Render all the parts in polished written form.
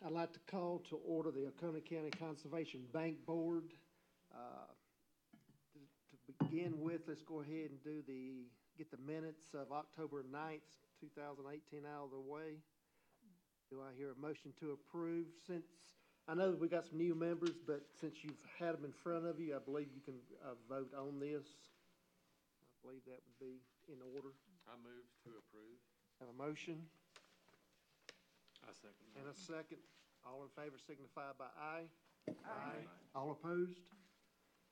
I'd like to call to order the Oconee County Conservation Bank Board. To begin with, let's go ahead and get the minutes of October 9th, 2018 out of the way. Do I hear a motion to approve? Since I know we got some new members, but since you've had them in front of you, I believe you can vote on this. I believe that would be in order. I move to approve. Have a motion I second and a second. All in favor signify by aye. Aye. All opposed?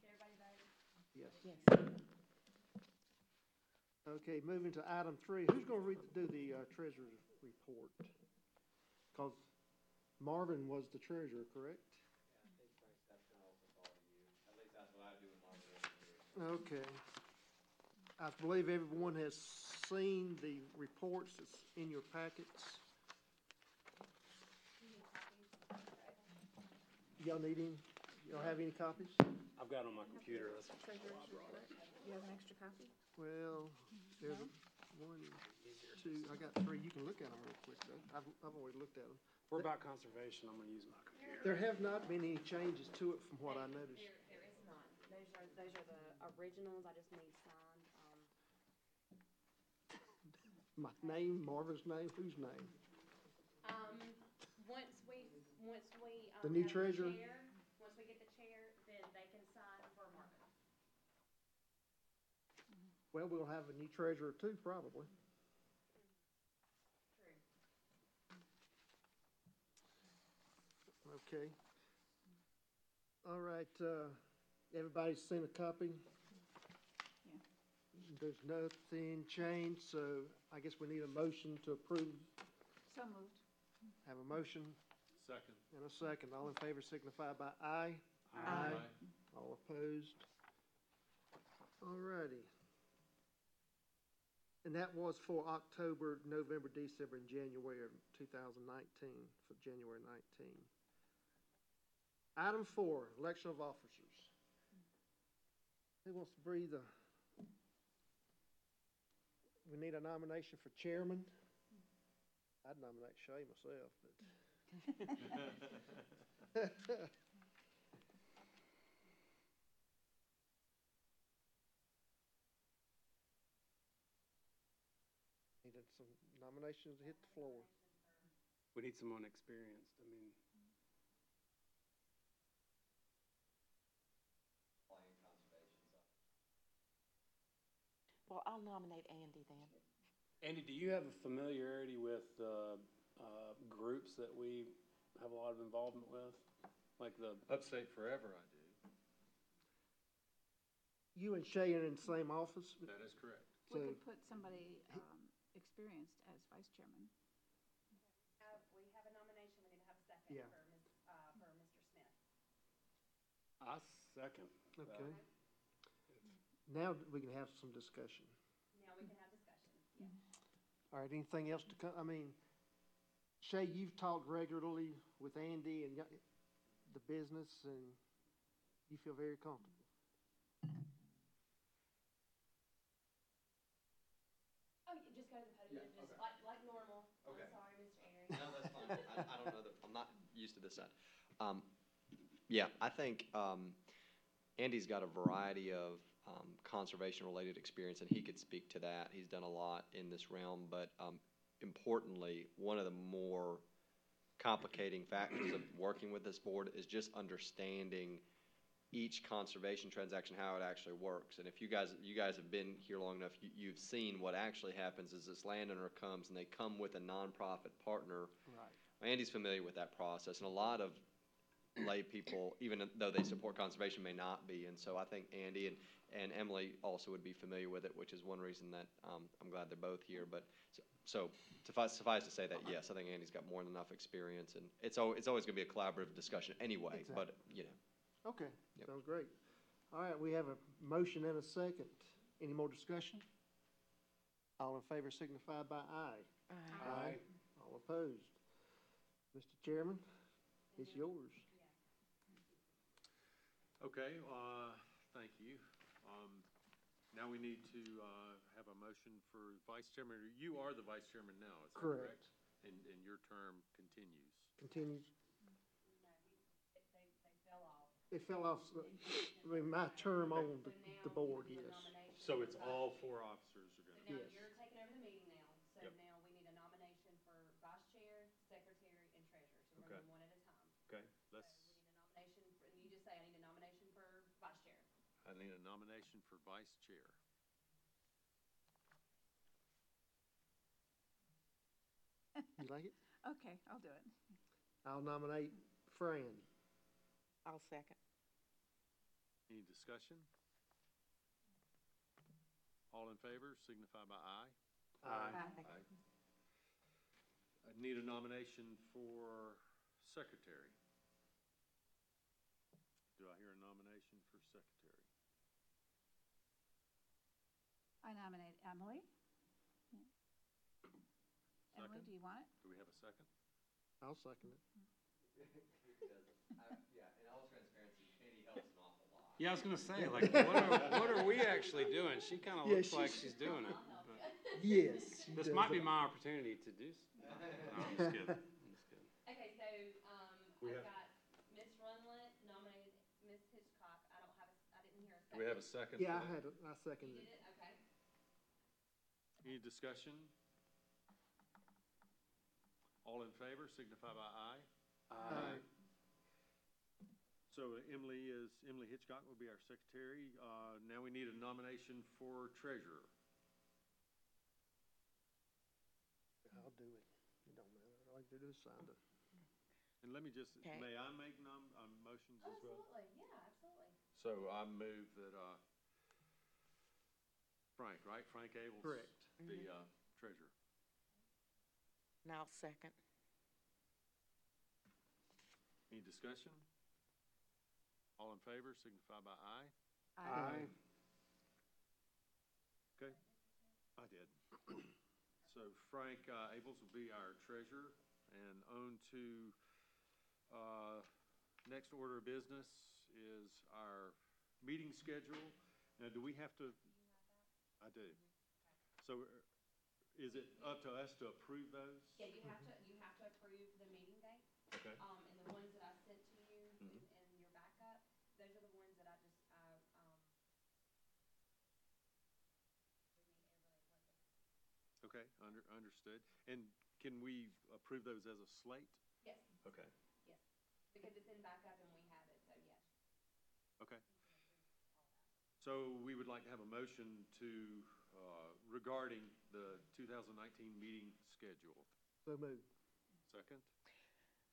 Everybody voted? Yes. Yes. Okay, moving to item 3. Who's going to do the treasurer's report? Because Marvin was the treasurer, correct? Yeah, I think Frank Stepson also called to you. At least that's what I do with my work. Okay. I believe everyone has seen the reports that's in your packets. Y'all need any? Y'all have any copies? I've got it on my computer. That's Treasurer's report. You have an extra copy? Well, there's one, two, I got 3. You can look at them real quick, though. I've already looked at them. We're about conservation. I'm gonna use my computer. There have not been any changes to it from what I noticed. There is none. Those are the originals. I just need signed. My name, Marvin's name, whose name? Once we. The new have treasurer? chair, once we get the chair, then they can sign for Marvin. Well, we'll have a new treasurer too, probably. True. Okay. All right, everybody's seen a copy? Yeah. There's nothing changed, so I guess we need a motion to approve. So moved. Have a motion Second. and a second. All in favor signify by aye. Aye. All opposed? All righty. And that was for October, November, December, and January of 2019, for January 19. Item 4, election of officers. Who wants to breathe we need a nomination for chairman. I'd nominate Shay myself, but. Needed some nominations to hit the floor. We need someone experienced. I mean, Playing conservation, so. Well, I'll nominate Andy then. Andy, do you have a familiarity with groups that we have a lot of involvement with? Like the Upstate Forever, I do. You and Shay are in the same office? That is correct. So, We could put somebody experienced as vice chairman. We have a nomination. We need to have a second Yeah. for Mr. Smith. I second. okay. Now we can have some discussion. Now we can have discussion. Yeah. All right, anything else to come? I mean, Shay, you've talked regularly with Andy and the business, and you feel very comfortable. Oh, you just go to the podium, Yeah, just okay. like normal. Okay. I'm sorry, Mr. Airy. No, that's fine. I don't know that, I'm not used to this side. Yeah, I think Andy's got a variety of conservation-related experience, and he could speak to that. He's done a lot in this realm, but importantly, one of the more complicating factors of working with this board is just understanding each conservation transaction, how it actually works. And if you guys have been here long enough, you've seen what actually happens is this landowner comes and they come with a nonprofit partner. Right. Andy's familiar with that process, and a lot of lay people, even though they support conservation, may not be. And so I think Andy and Emily also would be familiar with it, which is one reason that I'm glad they're both here. But so suffice to say that, yes, I think Andy's got more than enough experience, and it's always going to be a collaborative discussion anyway. Exactly. But you know. Okay, Yep. sounds great. All right, we have a motion and a second. Any more discussion? All in favor signify by aye. Aye. All opposed? Mr. Chairman, it's yours. Okay, thank you. Now we need to have a motion for vice chairman. You are the vice chairman now, is that Correct. correct? And your term continues. Continues it fell off, my term on So the now board, we need a yes. nomination So it's for all vice four chair. officers are So gonna, now Yes. you're taking over the meeting now, so Yep. now we need a nomination for vice chair, secretary, and treasurer. So we're Okay. gonna do one at a time. okay, So let's, we need a nomination for, and you just say, I need a nomination for vice chair. I need a nomination for vice chair. You like it? Okay, I'll do it. I'll nominate Fran. I'll second. Any discussion? All in favor signify by aye. Aye. I need a nomination for secretary. Do I hear a nomination for secretary? I nominate Emily. Emily, Second? do you want it? Do we have a second? I'll second it. Yeah, in all transparency, Katie helps an awful lot. Yeah, I was gonna say, like, what are we actually doing? She kinda Yeah, looks like she's- she's doing it. but Yes. This might be my opportunity to do, no, I'm just kidding, I'm just kidding. Okay, so, We I've have- got Ms. Runlet nominated Ms. Hitchcock. I don't have I didn't hear a second. Do we have a second? Yeah, for that? I You seconded did it. it? Okay. Any discussion? All in favor signify by aye. Aye. So Emily Hitchcock will be our secretary. Now we need a nomination for treasurer. I'll do it. It don't matter. All I do is sign it. And let me just, Okay. may I make motions Oh, as well? absolutely, yeah, absolutely. So I move that, Frank, right? Frank Abels? Correct. Be, treasurer. And I'll second. Any discussion? All in favor signify by aye. Aye. Okay, I did. So Frank Abels will be our treasurer, and on to, next order of business is our meeting schedule. Now, do we have to? I do. So is it up to us to approve those? Yeah, you have to approve the meeting dates. Okay. And the ones that I sent to you Mhm. in your backup, those are the ones that we meet every, Okay, understood. And can we approve those as a slate? yes, Okay. yes, because it's in backup and we have it, so yes. Okay. So we would like to have a motion to, regarding the 2019 meeting schedule. So moved. Second?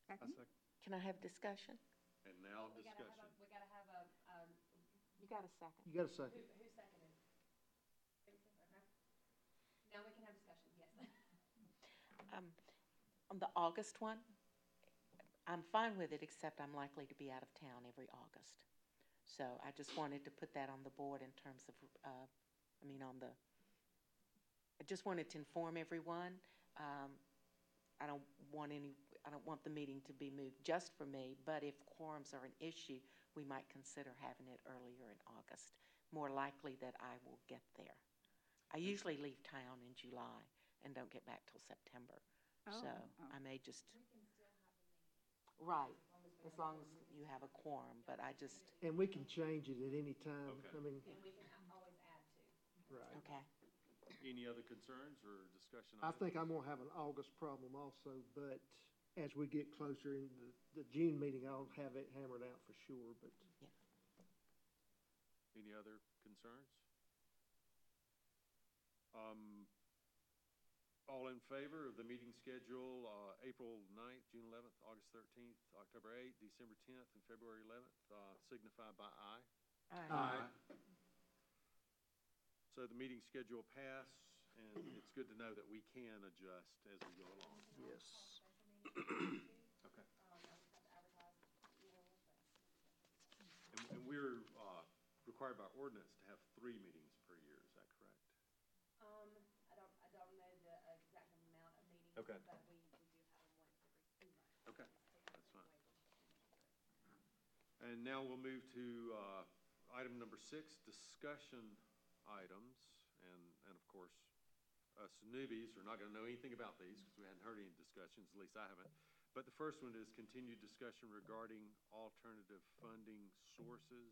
Second? Can I have discussion? And now We gotta have discussion. we gotta have a, You got a second. You got a second. who seconded? Okay. Now we can have discussion, yes. On the August one, I'm fine with it, except I'm likely to be out of town every August. So I just wanted to put that on the board in terms of, I just wanted to inform everyone. I don't want the meeting to be moved just for me, but if quorums are an issue, we might consider having it earlier in August. More likely that I will get there. I usually leave town in July and don't get back till September. So Oh. I may just. Right, as long as you have a quorum, but I just, And we can change it at any time. Okay. I mean, And we can always add to. right. okay. Any other concerns or discussion? I items? think I'm gonna have an August problem also, but as we get closer in the June meeting, I'll have it hammered out for sure, but. Any other concerns? All in favor of the meeting schedule, April 9th, June 11th, August 13th, October 8th, December 10th, and February 11th, signify by aye. Aye. So the meeting schedule passed, and it's good to know that we can adjust as we go along. Yes. Okay. I just have to advertise more, but. And we're required by ordinance to have 3 meetings per year, is that correct? I don't know the exact amount of meetings. Okay. But we do have them once every 2 months. Okay, that's fine. And now we'll move to item number 6, discussion items. And of course, us newbies are not going to know anything about these because we hadn't heard any discussions, at least I haven't. But the first one is continued discussion regarding alternative funding sources.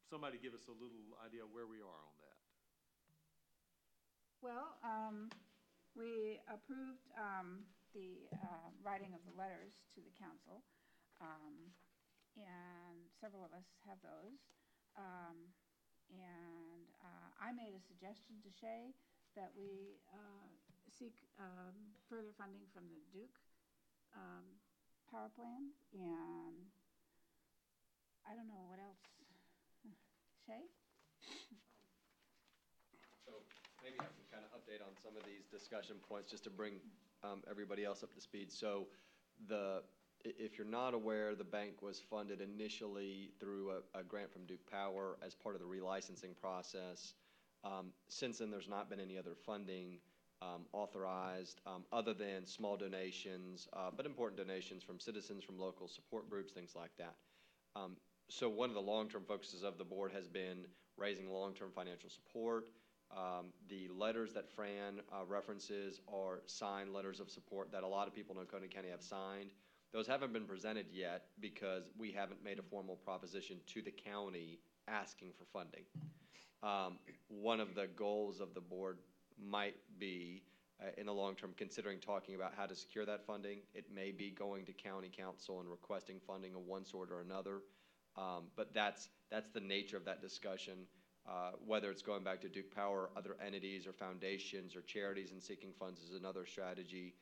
Somebody give us a little idea where we are on that. Well, we approved the writing of the letters to the council, and several of us have those. And I made a suggestion to Shay that we seek further funding from the Duke power plan, and I don't know what else. Shay? So maybe I can kind of update on some of these discussion points just to bring everybody else up to speed. So if you're not aware, the bank was funded initially through a grant from Duke Power as part of the relicensing process. Since then, there's not been any other funding authorized other than small donations, but important donations from citizens, from local support groups, things like that. So one of the long-term focuses of the board has been raising long-term financial support. The letters that Fran references are signed letters of support that a lot of people in Oconee County have signed. Those haven't been presented yet because we haven't made a formal proposition to the county asking for funding. One of the goals of the board might be, in the long term, considering talking about how to secure that funding. It may be going to county council and requesting funding of one sort or another. But that's the nature of that discussion. Whether it's going back to Duke Power, other entities or foundations or charities and seeking funds is another strategy.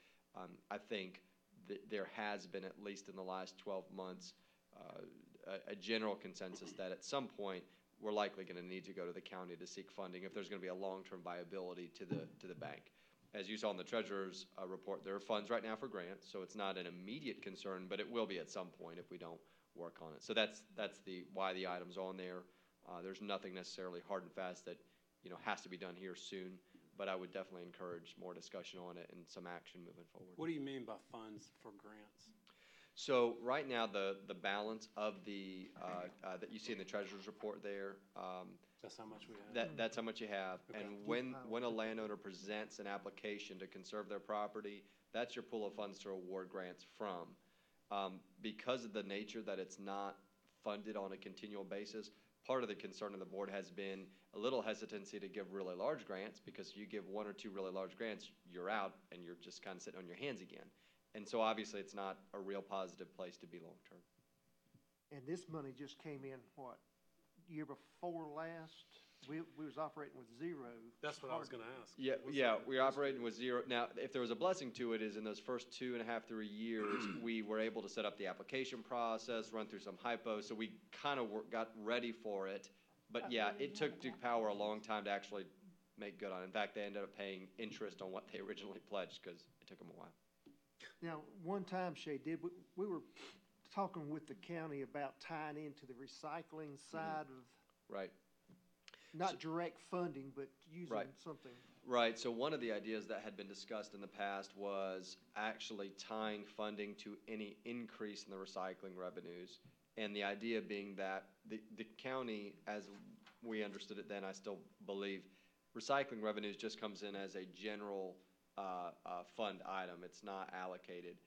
I think there has been, at least in the last 12 months, a general consensus that at some point we're likely going to need to go to the county to seek funding if there's going to be a long-term viability to the bank. As you saw in the treasurer's report, there are funds right now for grants, so it's not an immediate concern, but it will be at some point if we don't work on it. So that's why the item's on there. There's nothing necessarily hard and fast that has to be done here soon, but I would definitely encourage more discussion on it and some action moving forward. What do you mean by funds for grants? So right now, the balance of the that you see in the treasurer's report there, That's how much we have? that's how much you have. Okay. And when a landowner presents an application to conserve their property, that's your pool of funds to award grants from. Because of the nature that it's not funded on a continual basis, part of the concern of the board has been a little hesitancy to give really large grants, because you give one or two really large grants, you're out and you're just kind of sitting on your hands again. And so obviously it's not a real positive place to be long-term. And this money just came in, what, year before last? We was operating with zero. That's what I was gonna ask. Yeah, we're operating with zero. Now, if there was a blessing to it, is in those first 2.5, 3 years, we were able to set up the application process, run through some hypo, so we kind of got ready for it. But yeah, it took Duke Power a long time to actually make good on it. In fact, they ended up paying interest on what they originally pledged because it took them a while. Now, one time, Shay, we were talking with the county about tying into the recycling side of, Right. not direct funding, but using Right. something. Right, so one of the ideas that had been discussed in the past was actually tying funding to any increase in the recycling revenues. And the idea being that the county, as we understood it then, I still believe, recycling revenues just comes in as a general fund item. It's not allocated.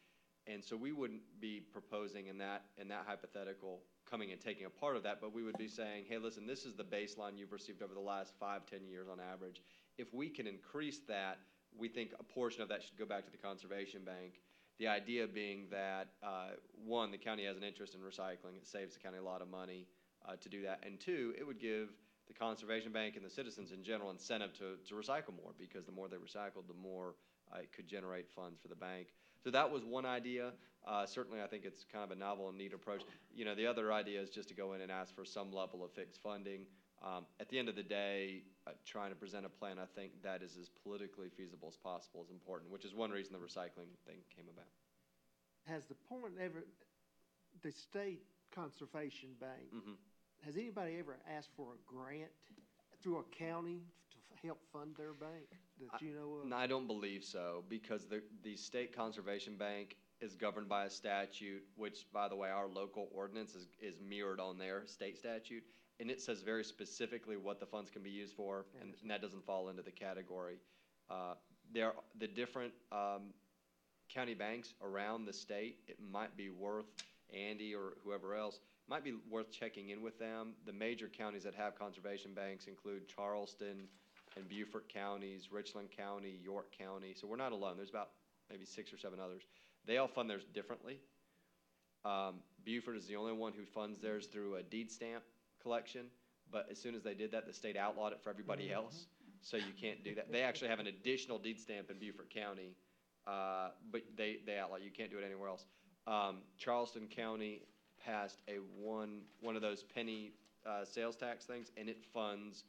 And so we wouldn't be proposing in that hypothetical coming and taking a part of that, but we would be saying, hey, listen, this is the baseline you've received over the last 5-10 years on average. If we can increase that, we think a portion of that should go back to the Conservation Bank. The idea being that, one, the county has an interest in recycling. It saves the county a lot of money to do that. And two, it would give the Conservation Bank and the citizens in general incentive to recycle more, because the more they recycled, the more it could generate funds for the bank. So that was one idea. Certainly, I think it's kind of a novel and neat approach. The other idea is just to go in and ask for some level of fixed funding. At the end of the day, trying to present a plan, I think, that is as politically feasible as possible is important, which is one reason the recycling thing came about. Has the point ever, the state conservation bank, has anybody ever asked for a grant through a county to help fund their bank that you know of? No, I don't believe so, because the state conservation bank is governed by a statute, which, by the way, our local ordinance is mirrored on their state statute. And it says very specifically what the funds can be used for, and that doesn't fall into the category. The different county banks around the state, it might be worth Andy or whoever else, might be worth checking in with them. The major counties that have conservation banks include Charleston and Beaufort counties, Richland County, York County. So we're not alone. There's about maybe 6 or 7 others. They all fund theirs differently. Beaufort is the only one who funds theirs through a deed stamp collection, but as soon as they did that, the state outlawed it for everybody else. So you can't do that. They actually have an additional deed stamp in Beaufort County, but they outlaw, you can't do it anywhere else. Charleston County passed one of those penny sales tax things, and it funds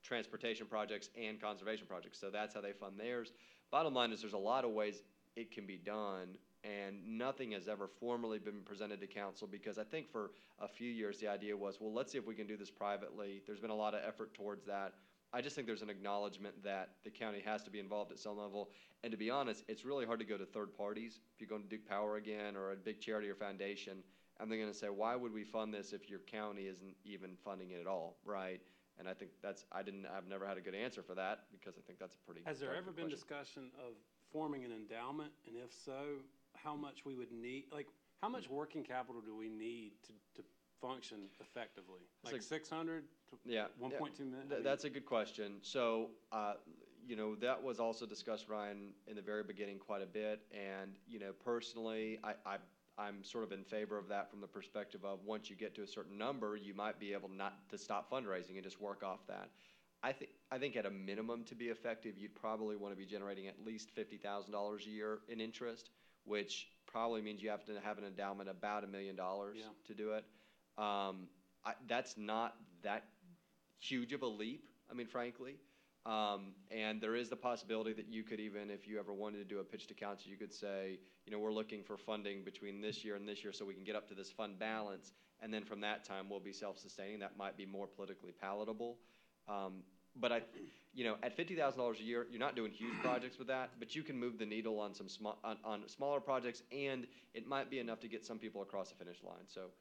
transportation projects and conservation projects. So that's how they fund theirs. Bottom line is there's a lot of ways it can be done, and nothing has ever formally been presented to council, because I think for a few years the idea was, well, let's see if we can do this privately. There's been a lot of effort towards that. I just think there's an acknowledgement that the county has to be involved at some level. And to be honest, it's really hard to go to third parties. If you go to Duke Power again, or a big charity or foundation, and they're going to say, why would we fund this if your county isn't even funding it at all, right? And I think I've never had a good answer for that, because I think that's a pretty. Has there ever been question. discussion of forming an endowment, and if so, how much we would need, like, how much working capital do we need to function effectively? Like 600 to Yeah. 1.2 million? That's a good question. So, that was also discussed, Ryan, in the very beginning quite a bit. And, personally, I'm sort of in favor of that from the perspective of once you get to a certain number, you might be able not to stop fundraising and just work off that. I think at a minimum to be effective, you'd probably want to be generating at least $50,000 a year in interest, which probably means you have to have an endowment about $1 million to do it. That's not that huge of a leap, I mean, frankly. And there is the possibility that you could even, if you ever wanted to do a pitch to council, you could say, we're looking for funding between this year and this year so we can get up to this fund balance. And then from that time, we'll be self-sustaining. That might be more politically palatable. But at $50,000 a year, you're not doing huge projects with that, but you can move the needle on some on smaller projects, and it might be enough to get some people across the finish line. So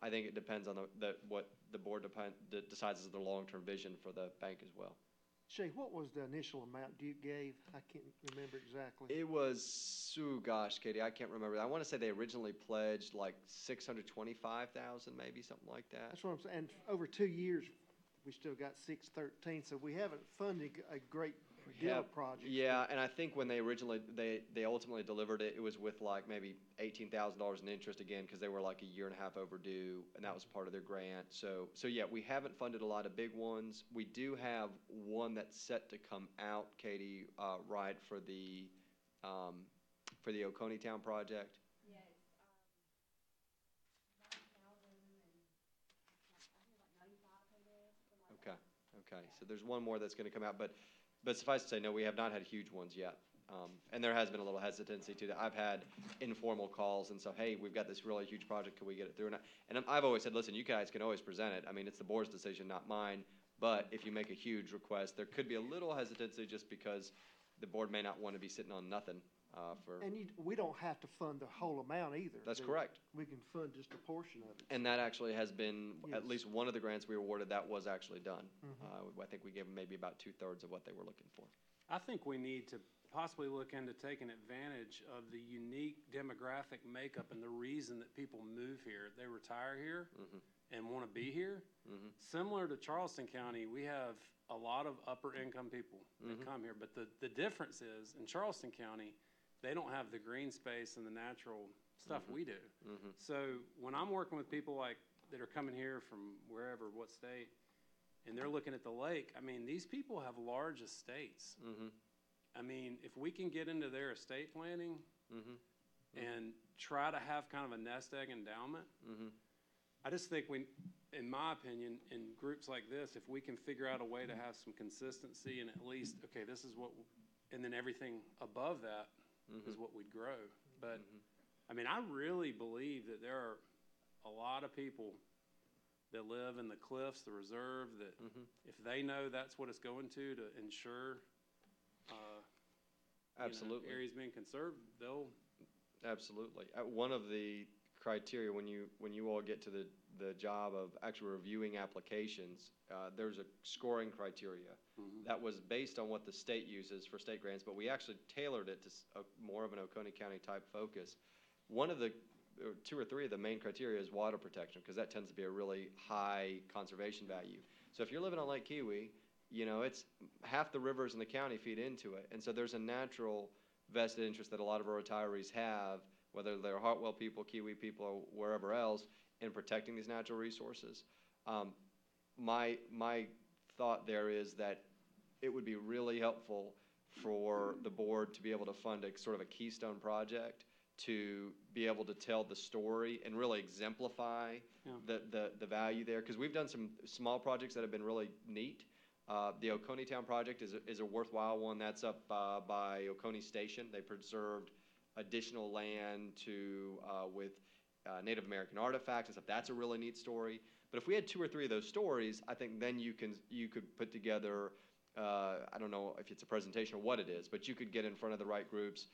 I think it depends on what the board decides is the long-term vision for the bank as well. Shay, what was the initial amount Duke gave? I can't remember exactly. It was, gosh, Katie, I can't remember. I want to say they originally pledged like 625,000, maybe something like that. That's what I'm saying. And over 2 years, we still got 613, so we haven't funded a great deal of projects. Yeah, and I think when they ultimately delivered it, it was with like maybe $18,000 in interest again, because they were like a year and a half overdue, and that was part of their grant. So yeah, we haven't funded a lot of big ones. We do have one that's set to come out, Katie, right, for the Oconee Town project. Yeah, it's, 9,000 and, I think like 95 per day, something like that. Okay, so there's one more that's going to come out, but suffice to say, no, we have not had huge ones yet. And there has been a little hesitancy to that. I've had informal calls and so, hey, we've got this really huge project, can we get it through? And I've always said, listen, you guys can always present it. I mean, it's the board's decision, not mine. But if you make a huge request, there could be a little hesitancy just because the board may not want to be sitting on nothing for. And we don't have to fund the whole amount either. That's correct. We can fund just a portion of it. And that actually has been, Yes. at least one of the grants we awarded, that was actually done. I think we gave them maybe about 2/3 of what they were looking for. I think we need to possibly look into taking advantage of the unique demographic makeup and the reason that people move here. They retire here and want to be here. Similar to Charleston County, we have a lot of upper income people that come here. But the difference is, in Charleston County, they don't have the green space and the natural stuff we do. So when I'm working with people like that are coming here from wherever, what state, and they're looking at the lake, I mean, these people have large estates. I mean, if we can get into their estate planning and try to have kind of a nest egg endowment, I just think in my opinion, in groups like this, if we can figure out a way to have some consistency and at least, okay, this is what, and then everything above that is what we'd grow. But I mean, I really believe that there are a lot of people that live in the cliffs, the reserve, that if they know that's what it's going to ensure Absolutely. areas being conserved, they'll. Absolutely. One of the criteria, when you all get to the job of actually reviewing applications, there's a scoring criteria that was based on what the state uses for state grants, but we actually tailored it to more of an Oconee County type focus. One of the, or two or three of the main criteria is water protection, because that tends to be a really high conservation value. So if you're living on Lake Kiwi, you know, it's half the rivers in the county feed into it. And so there's a natural vested interest that a lot of our retirees have, whether they're Hartwell people, Kiwi people, or wherever else, in protecting these natural resources. My thought there is that it would be really helpful for the board to be able to fund a sort of a keystone project to be able to tell the story and really exemplify the value there. Because we've done some small projects that have been really neat. The Oconee Town project is a worthwhile one. That's up by Oconee Station. They preserved additional land to with Native American artifacts and stuff. That's a really neat story. But if we had 2 or 3 of those stories, I think then you could put together, I don't know if it's a presentation or what it is, but you could get in front of the right groups,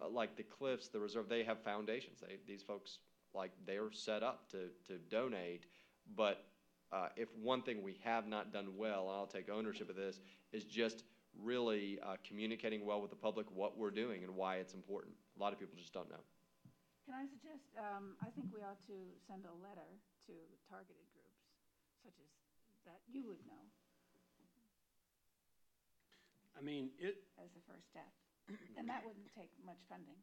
like the Cliffs, the Reserve. They have foundations. These folks, like, they're set up to donate. But if one thing we have not done well, and I'll take ownership of this, is just really communicating well with the public what we're doing and why it's important. A lot of people just don't know. Can I suggest, I think we ought to send a letter to targeted groups, such as that you would know, I mean, as the first step. And that wouldn't take much funding.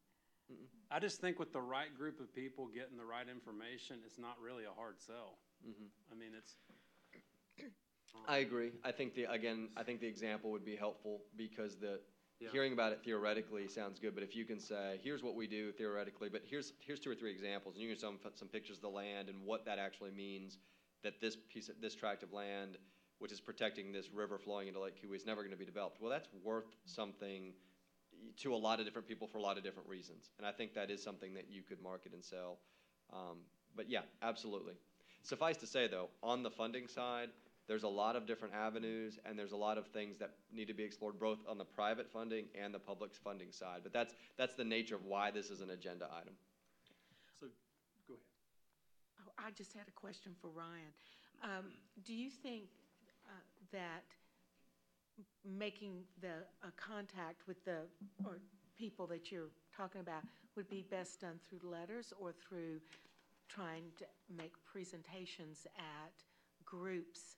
I just think with the right group of people getting the right information, it's not really a hard sell. I mean, it's. I agree. I think the example would be helpful, because hearing about it theoretically sounds good, but if you can say, here's what we do theoretically, but here's 2 or 3 examples, and you can show them some pictures of the land and what that actually means, that this tract of land, which is protecting this river flowing into Lake Kiwi, is never going to be developed. Well, that's worth something to a lot of different people for a lot of different reasons, and I think that is something that you could market and sell. But yeah, absolutely. Suffice to say, though, on the funding side, there's a lot of different avenues, and there's a lot of things that need to be explored, both on the private funding and the public funding side. But that's the nature of why this is an agenda item. So, go ahead. Oh, I just had a question for Ryan. Do you think that making a contact with the or people that you're talking about would be best done through letters, or through trying to make presentations at groups?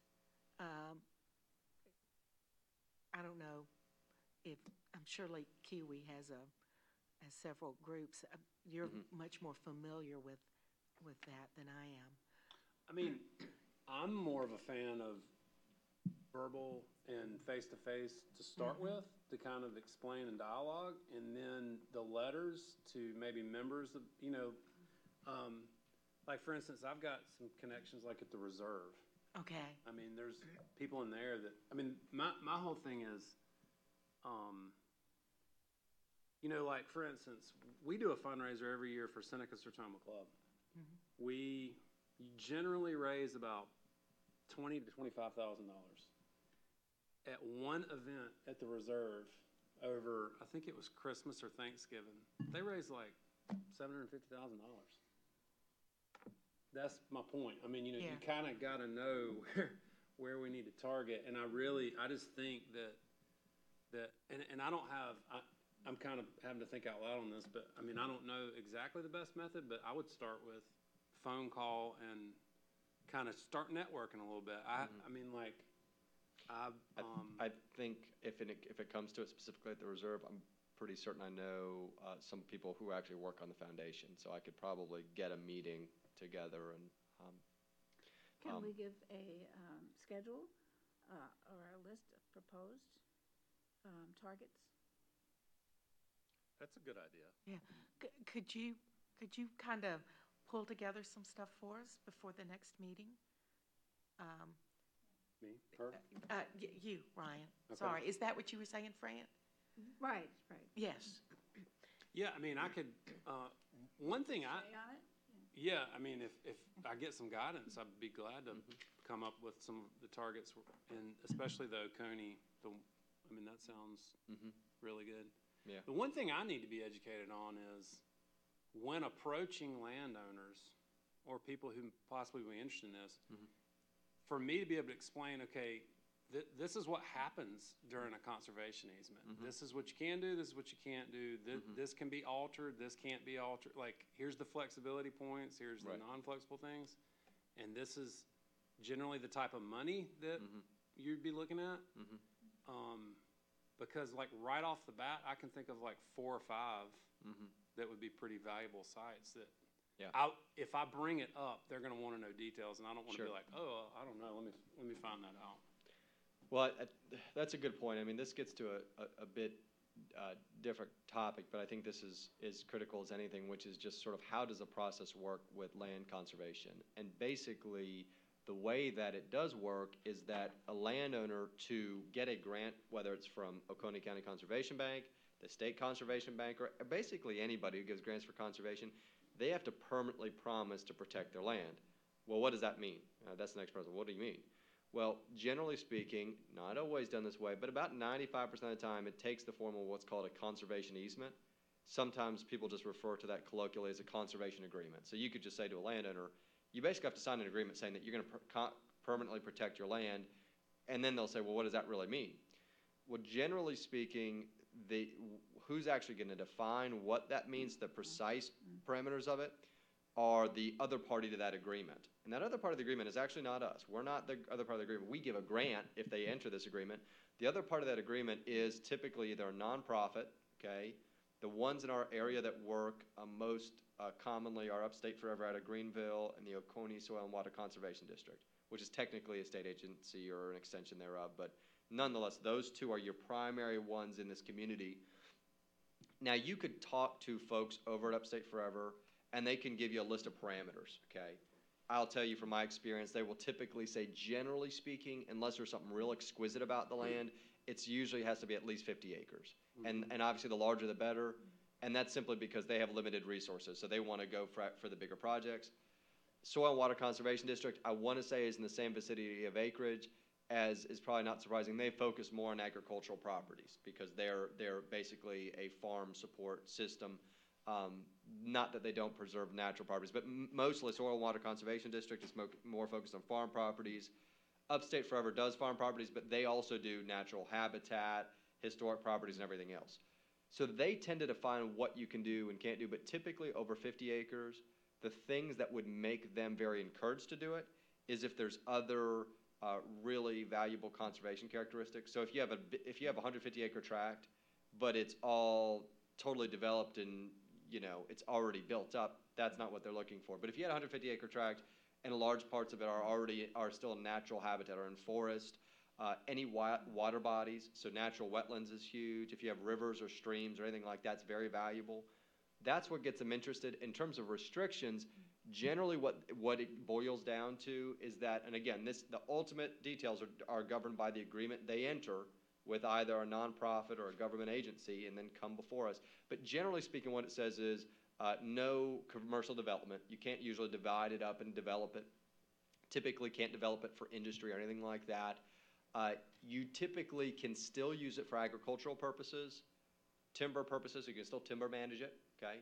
I don't know if, I'm sure Lake Kiwi has several groups. You're much more familiar with that than I am. I mean, I'm more of a fan of verbal and face-to-face to start with, to kind of explain and dialogue, and then the letters to maybe members of, like, for instance, I've got some connections like at the Reserve. Okay. I mean, there's people in there that, I mean, my whole thing is, like, for instance, we do a fundraiser every year for Seneca Sertoma Club. We generally raise about $20,000 to $25,000. At one event at the Reserve over, I think it was Christmas or Thanksgiving, they raised like $750,000. That's my point. I mean, you kind of got to know where we need to target. And I just think that and I don't have, I'm kind of having to think out loud on this, but I mean, I don't know exactly the best method, but I would start with phone call and kind of start networking a little bit. I mean, like, I think if it comes to it specifically at the Reserve, I'm pretty certain I know some people who actually work on the foundation, so I could probably get a meeting together. And can we give a schedule or a list of proposed targets? That's a good idea. Yeah. Could you kind of pull together some stuff for us before the next meeting? Me? Her? You, Ryan. Okay. Sorry. Is that what you were saying, Fran? Right. Yes. Yeah, I mean, I could, one thing Stay on it? yeah, I mean, if I get some guidance, I'd be glad to come up with some of the targets, and especially the Oconee, I mean, that sounds really good. Yeah. The one thing I need to be educated on is when approaching landowners or people who possibly be interested in this, for me to be able to explain, okay, this is what happens during a conservation easement. This is what you can do, this is what you can't do. This can be altered, this can't be altered. Like, here's the flexibility points, here's the non-flexible things. And this is generally the type of money that you'd be looking at. Because like right off the bat, I can think of like 4 or 5 that would be pretty valuable sites that if I bring it up, they're going to want to know details, and I don't want to be like, oh, I don't know, let me find that out. Well, that's a good point. I mean, this gets to a bit different topic, but I think this is critical as anything, which is just sort of how does the process work with land conservation? And basically, the way that it does work is that a landowner, to get a grant, whether it's from Oconee County Conservation Bank, the State Conservation Bank, or basically anybody who gives grants for conservation, they have to permanently promise to protect their land. Well, what does that mean? That's the next person. What do you mean? Well, generally speaking, not always done this way, but about 95% of the time, it takes the form of what's called a conservation easement. Sometimes people just refer to that colloquially as a conservation agreement. So you could just say to a landowner, you basically have to sign an agreement saying that you're going to permanently protect your land, and then they'll say, well, what does that really mean? Well, generally speaking, who's actually going to define what that means, the precise parameters of it, are the other party to that agreement. And that other part of the agreement is actually not us. We're not the other part of the agreement. We give a grant if they enter this agreement. The other part of that agreement is typically either a nonprofit, okay? The ones in our area that work most commonly are Upstate Forever out of Greenville and the Oconee Soil and Water Conservation District, which is technically a state agency or an extension thereof. But nonetheless, those two are your primary ones in this community. Now, you could talk to folks over at Upstate Forever, and they can give you a list of parameters, okay? I'll tell you from my experience, they will typically say, generally speaking, unless there's something real exquisite about the land, it usually has to be at least 50 acres. And obviously the larger the better, and that's simply because they have limited resources, so they want to go for the bigger projects. Soil and Water Conservation District, I want to say, is in the same vicinity of acreage, as is probably not surprising. They focus more on agricultural properties because they're basically a farm support system. Not that they don't preserve natural properties, but mostly Soil and Water Conservation District is more focused on farm properties. Upstate Forever does farm properties, but they also do natural habitat, historic properties, and everything else. So they tend to define what you can do and can't do, but typically over 50 acres, the things that would make them very encouraged to do it is if there's other really valuable conservation characteristics. So if you have a 150 acre tract, but it's all totally developed and it's already built up, that's not what they're looking for. But if you had a 150 acre tract and large parts of it are still in natural habitat or in forest, any water bodies, so natural wetlands is huge. If you have rivers or streams or anything like that, it's very valuable. That's what gets them interested. In terms of restrictions, generally what it boils down to is that, and again, the ultimate details are governed by the agreement they enter with either a nonprofit or a government agency and then come before us. But generally speaking, what it says is no commercial development. You can't usually divide it up and develop it. Typically can't develop it for industry or anything like that. You typically can still use it for agricultural purposes, timber purposes, so you can still timber manage it, okay?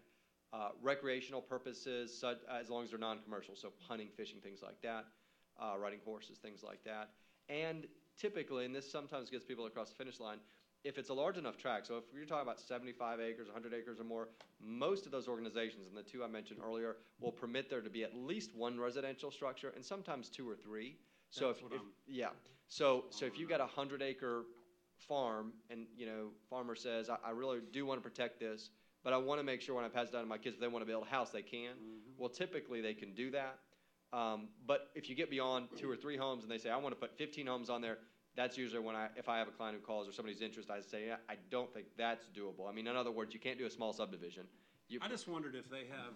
Recreational purposes, as long as they're non-commercial, so hunting, fishing, things like that, riding horses, things like that. And typically, and this sometimes gets people across the finish line, if it's a large enough tract, so if you're talking about 75 acres, 100 acres or more, most of those organizations, and the two I mentioned earlier, will permit there to be at least one residential structure and sometimes 2 or 3. So if you've got a 100 acre farm and farmer says, I really do want to protect this, but I want to make sure when I pass it down to my kids, if they want to build a house, they can. Well, typically they can do that. But if you get beyond 2 or 3 homes and they say, I want to put 15 homes on there, that's usually if I have a client who calls or somebody's interested, I say, I don't think that's doable. I mean, in other words, you can't do a small subdivision. I just wondered if they have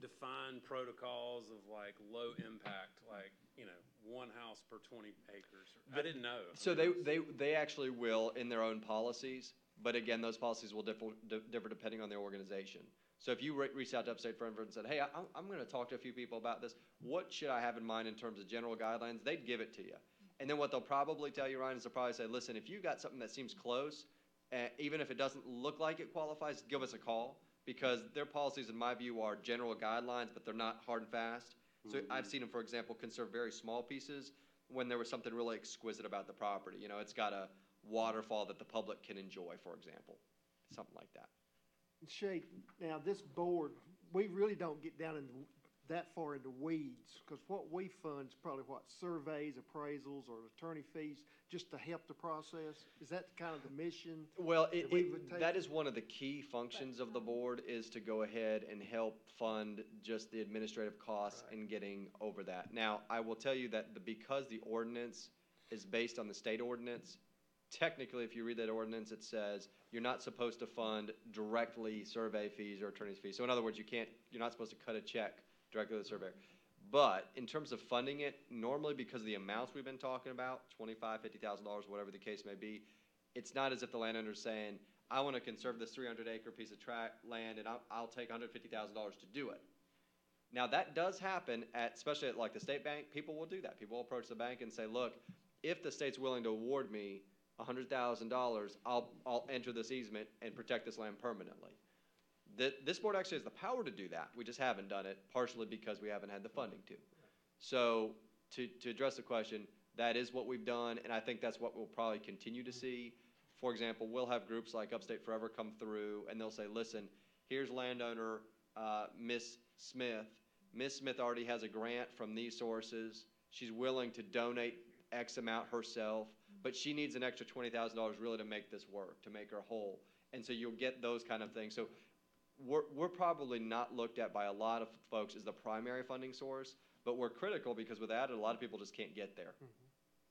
defined protocols of low impact, 1 house per 20 acres. I didn't know. So they actually will in their own policies, but again, those policies will differ depending on their organization. So if you reached out to Upstate Forever and said, hey, I'm going to talk to a few people about this, what should I have in mind in terms of general guidelines? They'd give it to you. And then what they'll probably tell you, Ryan, is they'll probably say, listen, if you got something that seems close, even if it doesn't look like it qualifies, give us a call, because their policies, in my view, are general guidelines, but they're not hard and fast. So I've seen them, for example, conserve very small pieces when there was something really exquisite about the property. You know, it's got a waterfall that the public can enjoy, for example, something like that. Shay, now this board, we really don't get down into that far into weeds, because what we fund is probably what, surveys, appraisals, or attorney fees, just to help the process? Is that kind of the mission? Well, that we would take? that is one of the key functions of the board, is to go ahead and help fund just the administrative costs and getting over that. Now, I will tell you that because the ordinance is based on the state ordinance, technically, if you read that ordinance, it says you're not supposed to fund directly survey fees or attorney's fees. So in other words, you're not supposed to cut a check directly to the surveyor. But in terms of funding it, normally because of the amounts we've been talking about, $25,000, $50,000, whatever the case may be, it's not as if the landowner's saying, I want to conserve this 300-acre piece of land and I'll take $150,000 to do it. Now that does happen especially at like the state bank. People will do that. People will approach the bank and say, look, if the state's willing to award me $100,000, I'll enter this easement and protect this land permanently. This board actually has the power to do that. We just haven't done it, partially because we haven't had the funding to. So to address the question, that is what we've done, and I think that's what we'll probably continue to see. For example, we'll have groups like Upstate Forever come through, and they'll say, listen, here's landowner Miss Smith. Miss Smith already has a grant from these sources. She's willing to donate X amount herself, but she needs an extra $20,000 really to make this work, to make her whole. And so you'll get those kind of things. So we're probably not looked at by a lot of folks as the primary funding source, but we're critical because without it, a lot of people just can't get there.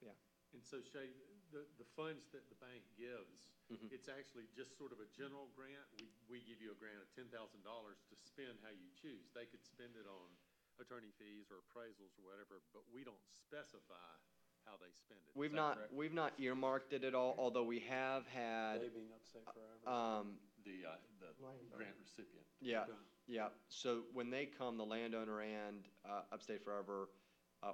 Yeah. And so Shay, the funds that the bank gives, it's actually just sort of a general grant. We give you a grant of $10,000 to spend how you choose. They could spend it on attorney fees or appraisals or whatever, but we don't specify how they spend it. We've Is that correct? not earmarked it at all, although we have had, They being Upstate Forever. The grant recipient. yeah, yeah. So when they come, the landowner and Upstate Forever,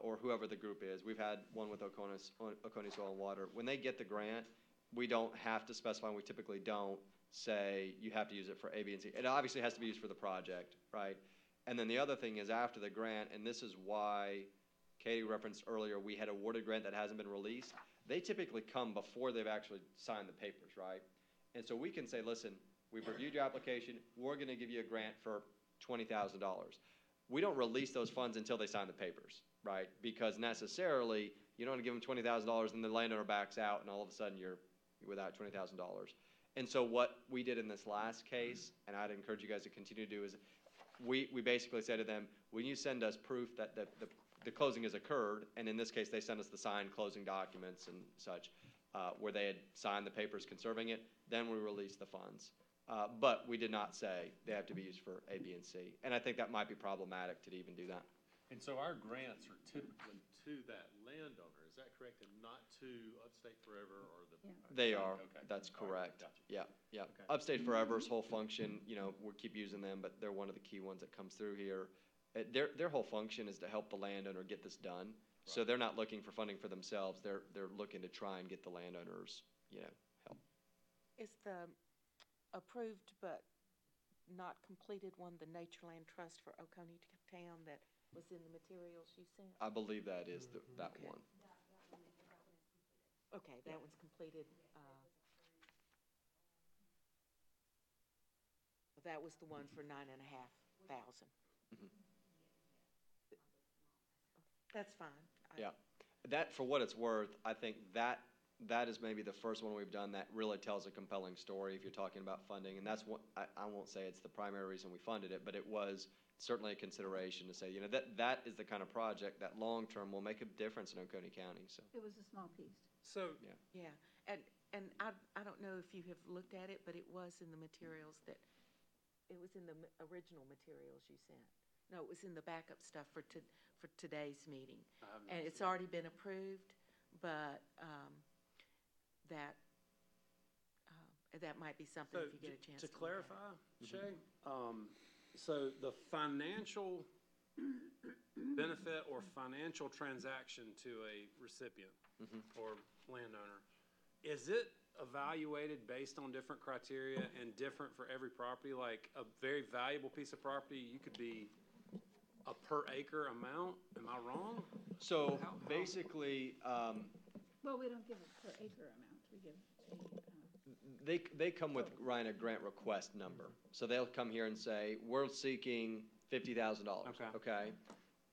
or whoever the group is, we've had one with Oconee Soil and Water. When they get the grant, we don't have to specify, and we typically don't say you have to use it for A, B, and C. It obviously has to be used for the project, right? And then the other thing is after the grant, and this is why Katie referenced earlier, we had awarded grant that hasn't been released. They typically come before they've actually signed the papers, right? And so we can say, listen, we've reviewed your application. We're going to give you a grant for $20,000. We don't release those funds until they sign the papers, right? Because necessarily, you don't want to give them $20,000 and the landowner backs out and all of a sudden you're without $20,000. And so what we did in this last case, and I'd encourage you guys to continue to do, is we basically said to them, when you send us proof that the closing has occurred, and in this case they sent us the signed closing documents and such, where they had signed the papers conserving it, then we released the funds. But we did not say they have to be used for A, B, and C. And I think that might be problematic to even do that. And so our grants are typically to that landowner, is that correct? And not to Upstate Forever or the? Yeah. They are, Okay. that's All right, correct. gotcha. Yeah, yeah. Okay. Upstate Forever's whole function, we keep using them, but they're one of the key ones that comes through here. Their whole function is to help the landowner get this done. So Right. they're not looking for funding for themselves. They're looking to try and get the landowners, help. Is the approved but not completed one the Natureland Trust for Oconee Town that was in the materials you sent? I believe that is that Okay. one. Okay, that one's completed. That was the one for $9,500. That's fine. Yeah. That, for what it's worth, I think that is maybe the first one we've done that really tells a compelling story if you're talking about funding. And that's what, I won't say it's the primary reason we funded it, but it was certainly a consideration to say, that is the kind of project that long-term will make a difference in Oconee County, so. It was a small piece. So, Yeah, and I don't know if you have looked at it, but it was in the materials it was in the original materials you sent. No, it was in the backup stuff for today's meeting. And it's already been approved, but that might be something so if you get a chance. to look at it. clarify, Shay, so the financial benefit or financial transaction to a recipient or landowner, is it evaluated based on different criteria and different for every property? Like a very valuable piece of property, you could be a per acre amount? Am I wrong? So How- basically, Well, we don't give a per acre amount, we give they come with, Ryan, a grant request number. So they'll come here and say, we're seeking $50,000. Okay. Okay?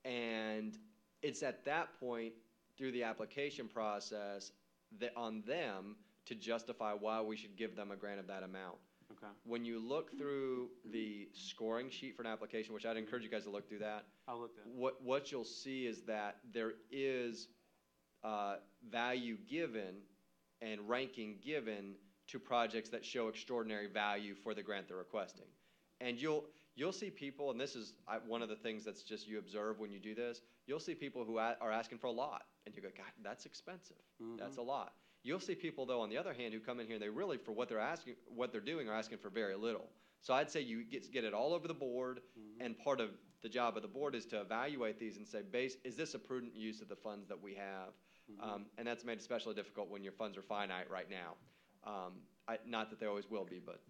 And it's at that point, through the application process, that on them to justify why we should give them a grant of that amount. Okay, When you look through the scoring sheet for an application, which I'd encourage you guys to look through that, I'll look that. what you'll see is that there is value given and ranking given to projects that show extraordinary value for the grant they're requesting. And you'll see people, and this is one of the things that's just you observe when you do this, you'll see people who are asking for a lot, and you go, God, that's expensive. That's a lot. You'll see people, though, on the other hand, who come in here and they really, for what they're doing, are asking for very little. So I'd say you get it all over the board, and part of the job of the board is to evaluate these and say, is this a prudent use of the funds that we have? And that's made especially difficult when your funds are finite right now. Not that they always will be, but.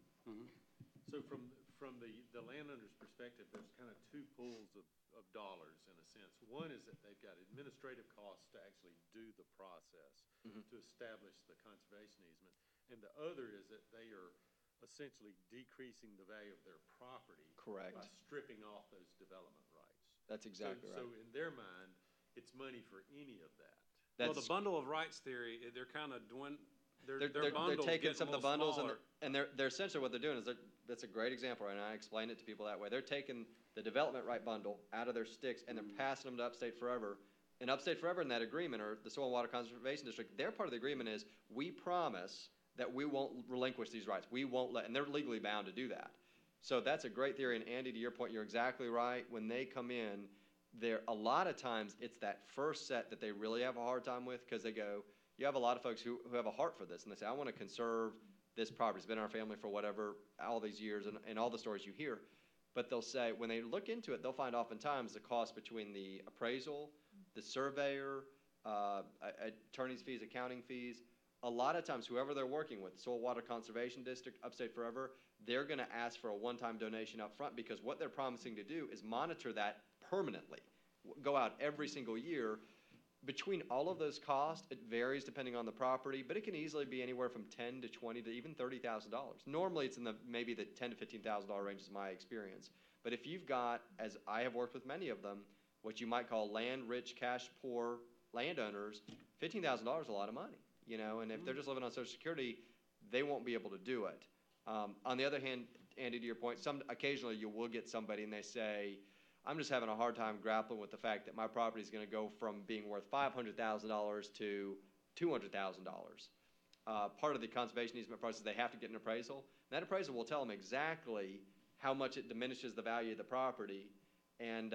So from the landowner's perspective, there's kind of two pools of dollars in a sense. One is that they've got administrative costs to actually do the process, to establish the conservation easement. And the other is that they are essentially decreasing the value of their property. Correct. By stripping off those development rights. That's exactly right. So in their mind, it's money for any of that. Well, the bundle of rights theory, they're kind of They're bundles taking getting some of a the little bundles smaller. and they're essentially what they're doing is that's a great example, and I explain it to people that way. They're taking the development right bundle out of their sticks and they're passing them to Upstate Forever. And Upstate Forever in that agreement, or the Soil and Water Conservation District, their part of the agreement is we promise that we won't relinquish these rights. We won't and they're legally bound to do that. So that's a great theory. And Andy, to your point, you're exactly right. When they come in, a lot of times it's that first set that they really have a hard time with, because they go, you have a lot of folks who have a heart for this, and they say, I want to conserve this property. It's been in our family for whatever, all these years, and all the stories you hear. But they'll say, when they look into it, they'll find oftentimes the cost between the appraisal, the surveyor, attorney's fees, accounting fees. A lot of times, whoever they're working with, Soil Water Conservation District, Upstate Forever, they're going to ask for a one-time donation up front, because what they're promising to do is monitor that permanently, go out every single year. Between all of those costs, it varies depending on the property, but it can easily be anywhere from $10,000 to $20,000 to even $30,000. Normally, it's in maybe the $10,000 to $15,000 range is my experience. But if you've got, as I have worked with many of them, what you might call land-rich, cash-poor landowners, $15,000 is a lot of money, and if they're just living on Social Security, they won't be able to do it. On the other hand, Andy, to your point, occasionally you will get somebody and they say, I'm just having a hard time grappling with the fact that my property is going to go from being worth $500,000 to $200,000. Part of the conservation easement process, they have to get an appraisal. And that appraisal will tell them exactly how much it diminishes the value of the property. And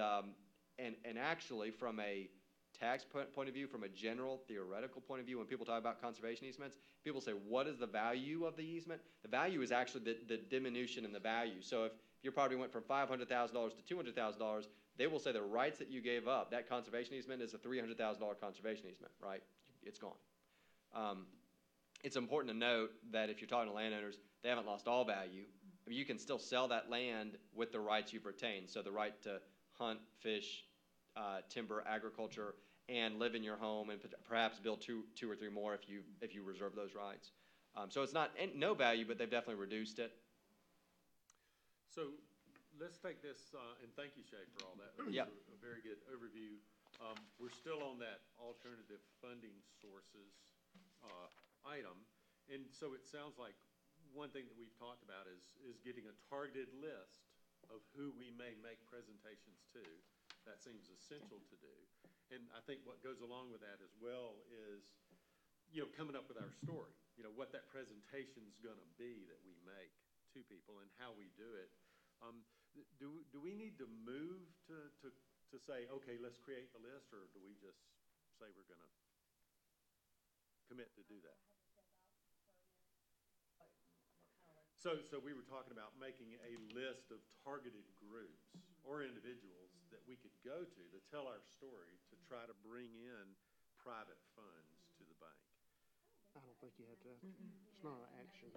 actually, from a tax point of view, from a general theoretical point of view, when people talk about conservation easements, people say, what is the value of the easement? The value is actually the diminution in the value. So if your property went from $500,000 to $200,000, they will say the rights that you gave up, that conservation easement is a $300,000 conservation easement, right? It's gone. It's important to note that if you're talking to landowners, they haven't lost all value. I mean, you can still sell that land with the rights you've retained. So the right to hunt, fish, timber, agriculture, and live in your home, and perhaps build two or three more if you reserve those rights. So it's not no value, but they've definitely reduced it. So let's take this, and thank you, Shay, for all that. That was Yep. a very good overview. We're still on that alternative funding sources item. And so it sounds like one thing that we've talked about is getting a targeted list of who we may make presentations to. That seems essential to do. And I think what goes along with that as well is, coming up with our story, what that presentation's going to be that we make to people and how we do it. Do we need to move to say, okay, let's create the list, or do we just say we're going to commit to do that? So we were talking about making a list of targeted groups or individuals that we could go to tell our story, to try to bring in private funds to the bank. I don't think you have to, it's not an action.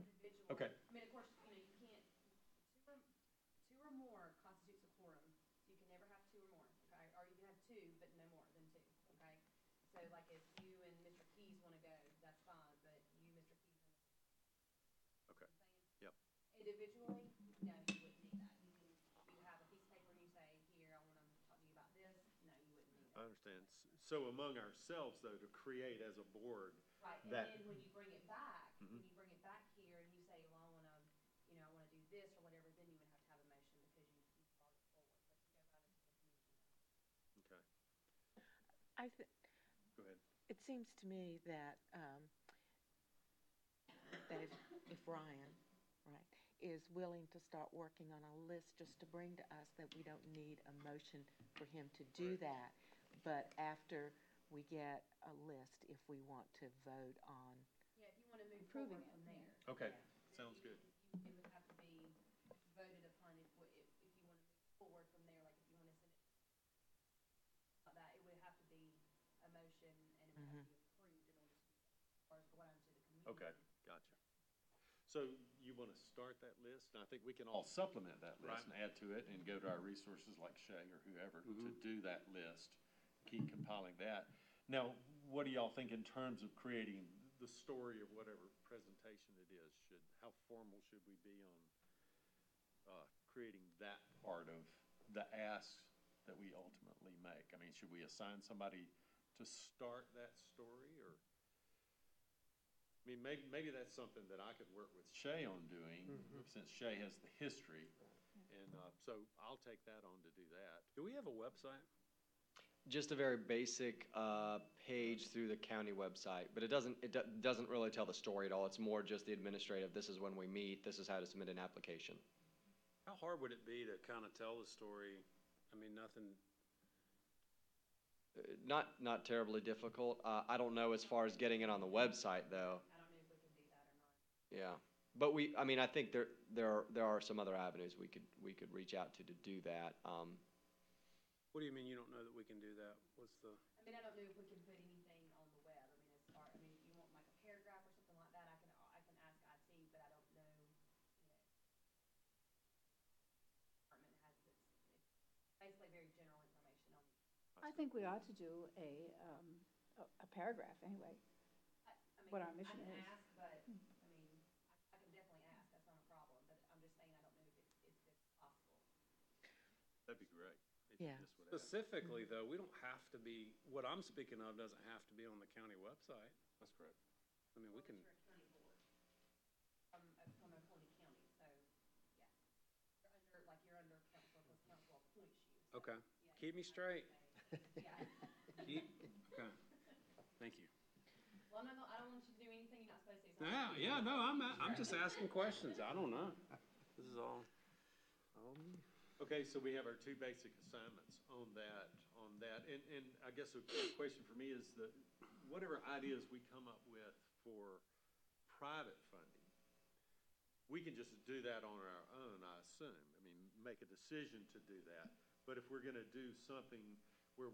Okay. I mean, of course, you know, you can't, two or more constitutes a quorum, so you can never have two or more, okay? Or you can have two, but no more than two, okay? So like if you and Mr. Keys wanna go, that's fine, but you, Mr. Keys, Okay. Yep. individually, no, you wouldn't need that. You have a piece of paper and you say, here, I wanna talk to you about this, no, you wouldn't need I that. understand. So among ourselves, though, to create as a board, Right, and that- then when you bring it back, Mhm. when you bring it back here and you say, well, I wanna, you know, I wanna do this or whatever, then you would have to have a motion because you brought it forward, but to go right into the community. okay, go ahead. It seems to me that, that if Ryan, right, is willing to start working on a list just to bring to us, that we don't need a motion for him to do that. But after we get a list, if we want to vote on, Yeah, if you wanna move Approving forward it, from there. Okay, then sounds you- good. It would have to be voted upon if you wanna move forward from there, like if you wanna send it. That, it would have to be a motion and it would have to be approved in order to, as far as going out into the community. Okay, gotcha. So you want to start that list? And I think we can all supplement that list and add to it and go to our resources like Shay or whoever to do that list. Keep compiling that. Now, what do y'all think in terms of creating the story of whatever presentation it is? How formal should we be on creating that part of the asks that we ultimately make? I mean, should we assign somebody to start that story, or? I mean, maybe that's something that I could work with Shay on doing, since Shay has the history. And so I'll take that on to do that. Do we have a website? Just a very basic page through the county website, but it doesn't really tell the story at all. It's more just the administrative, this is when we meet, this is how to submit an application. How hard would it be to kind of tell the story? I mean, nothing, Not terribly difficult. I don't know as far as getting it on the website, though. I don't know if we can do that or not. Yeah, but I mean, I think there are some other avenues we could reach out to do that. what do you mean you don't know that we can do that? What's the, I mean, I don't know if we can put anything on the web, I mean, as far, I mean, if you want like a paragraph or something like that, I can ask IT, but I don't know, you know. Department has it's basically very general information on, I think we ought to do a paragraph anyway. I mean, What our mission I can is. ask, but, I mean, I can definitely ask, that's not a problem, but I'm just saying, I don't know if it's possible. That'd be great. If you Yeah. just would ask. specifically though, we don't have to be, what I'm speaking of doesn't have to be on the county website. That's correct. I mean, we can, You're a county board, from Oconee County, so, yeah. You're under council, because council appoints you. okay. Yeah, Keep me straight. Yeah. Keep, okay. Thank you. Well, no, I don't want you to do anything you're not supposed to. So I'll Yeah, let you yeah, know. no, I'm just asking questions. I don't know. This is all. Okay, so we have our two basic assignments on that, and I guess a question for me is that whatever ideas we come up with for private funding, we can just do that on our own, I assume. I mean, make a decision to do that. But if we're gonna do something where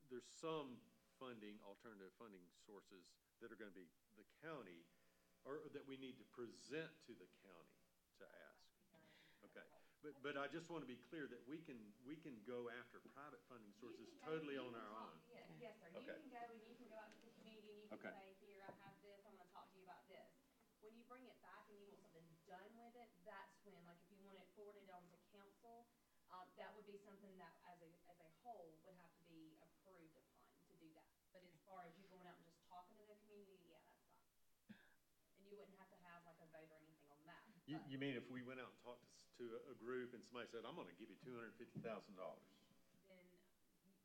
there's some funding, alternative funding sources that are gonna be the county, or that we need to present to the county to ask. Okay, but I just want to be clear that we can go after private funding sources totally on our own. Yes, sir. You Okay. can go and you can go out to the community and you can Okay. say, here, I have this, I wanna talk to you about this. When you bring it back and you want something done with it, that's when, like, if you want it forwarded on to council, that would be something that as a whole would have to be approved upon to do that. But as far as you going out and just talking to the community, yeah, that's fine. And you wouldn't have to have like a vote or anything on that. but- You mean if we went out and talked to a group and somebody said, I'm gonna give you $250,000, Then,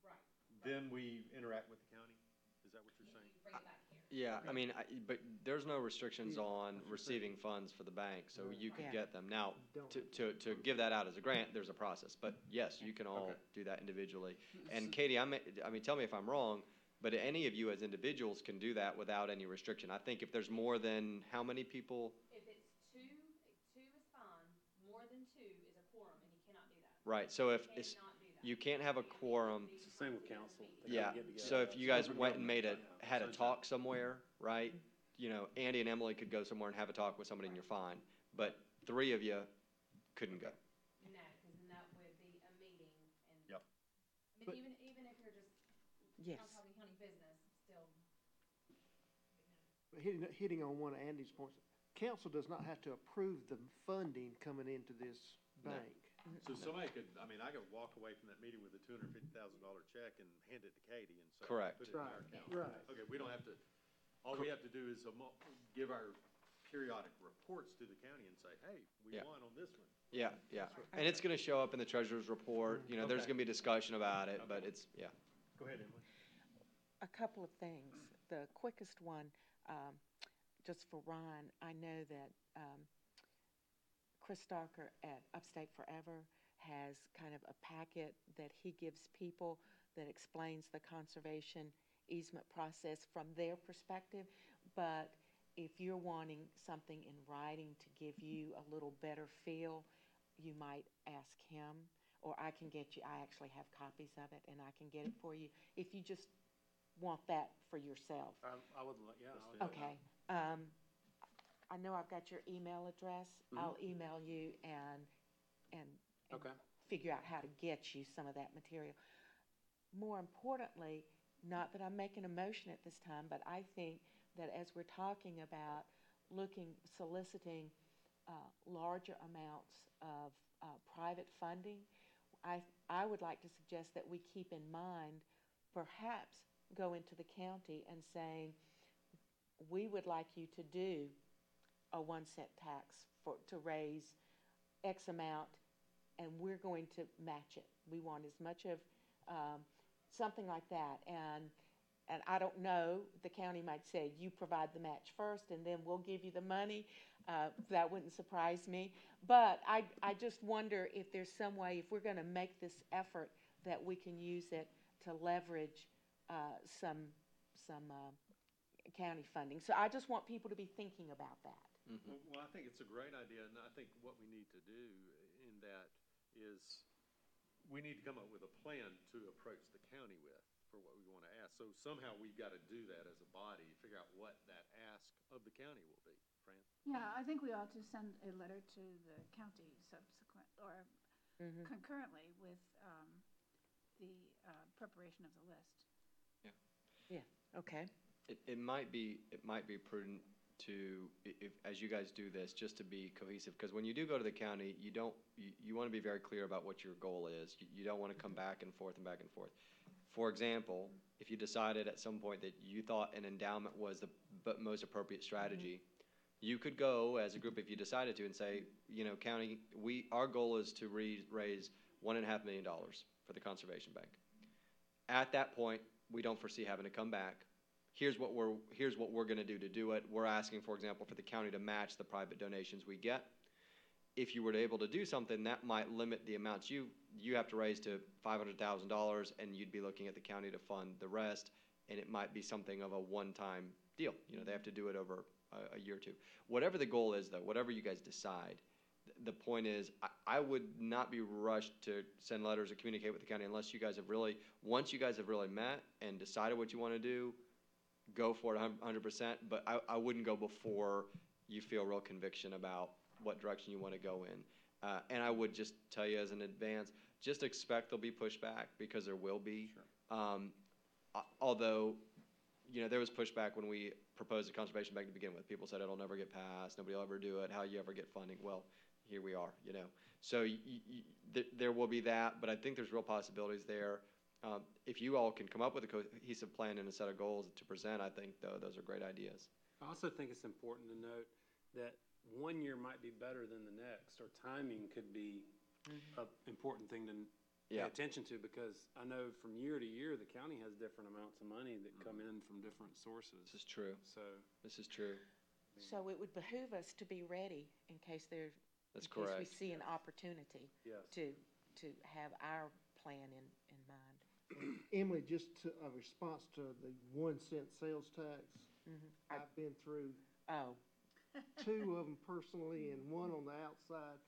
right. then we interact with the county? Is that what you're saying? You bring it back here. Yeah, I mean, but there's no restrictions on receiving funds for the bank, so you could Yeah. get them. Now, Don't. to give that out as a grant, there's a process, but yes, you can all Okay. do that individually. And Katie, I mean, tell me if I'm wrong, but any of you as individuals can do that without any restriction. I think if there's more than, how many people? If it's two is fine, more than two is a quorum, and you cannot do that. Right, so if You it's, cannot do that. you can't have a quorum. It's the same with council. They gotta Yeah, get together. so if you guys Same for went and government. had a talk somewhere, right? Andy and Emily could go somewhere and have a talk with somebody and you're fine. But 3 of you couldn't go. No, because then that would be a meeting and. Yep. I But- mean, even if you're just Yes. talking county business, still. Hitting on one of Andy's points, council does not have to approve the funding coming into this No. bank. So somebody could, I mean, I could walk away from that meeting with a $250,000 check and hand it to Katie and say. Correct. Put it in our Right, account. right. Okay, we don't have to, all we have to do is give our periodic reports to the county and say, hey, we Yeah. won on this one. Yeah, yeah. And it's gonna show up in the treasurer's report, there's Okay. gonna be discussion about it, but it's, yeah. Go ahead, Emily. A couple of things. The quickest one, just for Ron, I know that Chris Starker at Upstate Forever has kind of a packet that he gives people that explains the conservation easement process from their perspective. But if you're wanting something in writing to give you a little better feel, you might ask him, or I can get you, I actually have copies of it, and I can get it for you, if you just want that for yourself. I would, yeah. Let's do that. Okay, I know I've got your email address. I'll email you and Okay. figure out how to get you some of that material. More importantly, not that I'm making a motion at this time, but I think that as we're talking about soliciting larger amounts of private funding, I would like to suggest that we keep in mind, perhaps go into the county and saying, we would like you to do a 1-cent tax to raise X amount, and we're going to match it. We want as much of, something like that. And I don't know, the county might say, you provide the match first, and then we'll give you the money. That wouldn't surprise me. But I just wonder if there's some way, if we're gonna make this effort, that we can use it to leverage some county funding. So I just want people to be thinking about that. Well, I think it's a great idea, and I think what we need to do in that is we need to come up with a plan to approach the county with for what we want to ask. So somehow we've got to do that as a body, figure out what that ask of the county will be. Fran? Yeah, I think we ought to send a letter to the county subsequent, or concurrently with the preparation of the list. Yeah, okay. It might be prudent to, if, as you guys do this, just to be cohesive, because when you do go to the county, you want to be very clear about what your goal is. You don't want to come back and forth and back and forth. For example, if you decided at some point that you thought an endowment was the most appropriate strategy, you could go as a group, if you decided to, and say, county, our goal is to raise $1.5 million for the Conservation Bank. At that point, we don't foresee having to come back. Here's what we're going to do it. We're asking, for example, for the county to match the private donations we get. If you were able to do something, that might limit the amounts you have to raise to $500,000, and you'd be looking at the county to fund the rest, and it might be something of a one-time deal. They have to do it over a year or two. Whatever the goal is, though, whatever you guys decide, the point is, I would not be rushed to send letters or communicate with the county unless you guys have really, once you guys have really met and decided what you want to do, go for it 100%, but I wouldn't go before you feel real conviction about what direction you want to go in. And I would just tell you as an advance, just expect there'll be pushback, because there will be. Sure. Although, there was pushback when we proposed a conservation bank to begin with. People said it'll never get passed, nobody will ever do it, how you ever get funding? Well, here we are, So there will be that, but I think there's real possibilities there. If you all can come up with a cohesive plan and a set of goals to present, I think, though, those are great ideas. I also think it's important to note that 1 year might be better than the next, or timing could be an important thing to pay attention to, because I know from year to year, the county has different amounts of money that come in from different sources. This is true. So This is true. So it would behoove us to be ready in case That's in case we correct. see an opportunity Yes. to have our plan in mind. Emily, just a response to the 1-cent sales tax. I've been through Oh, 2 of them personally and 1 on the outside,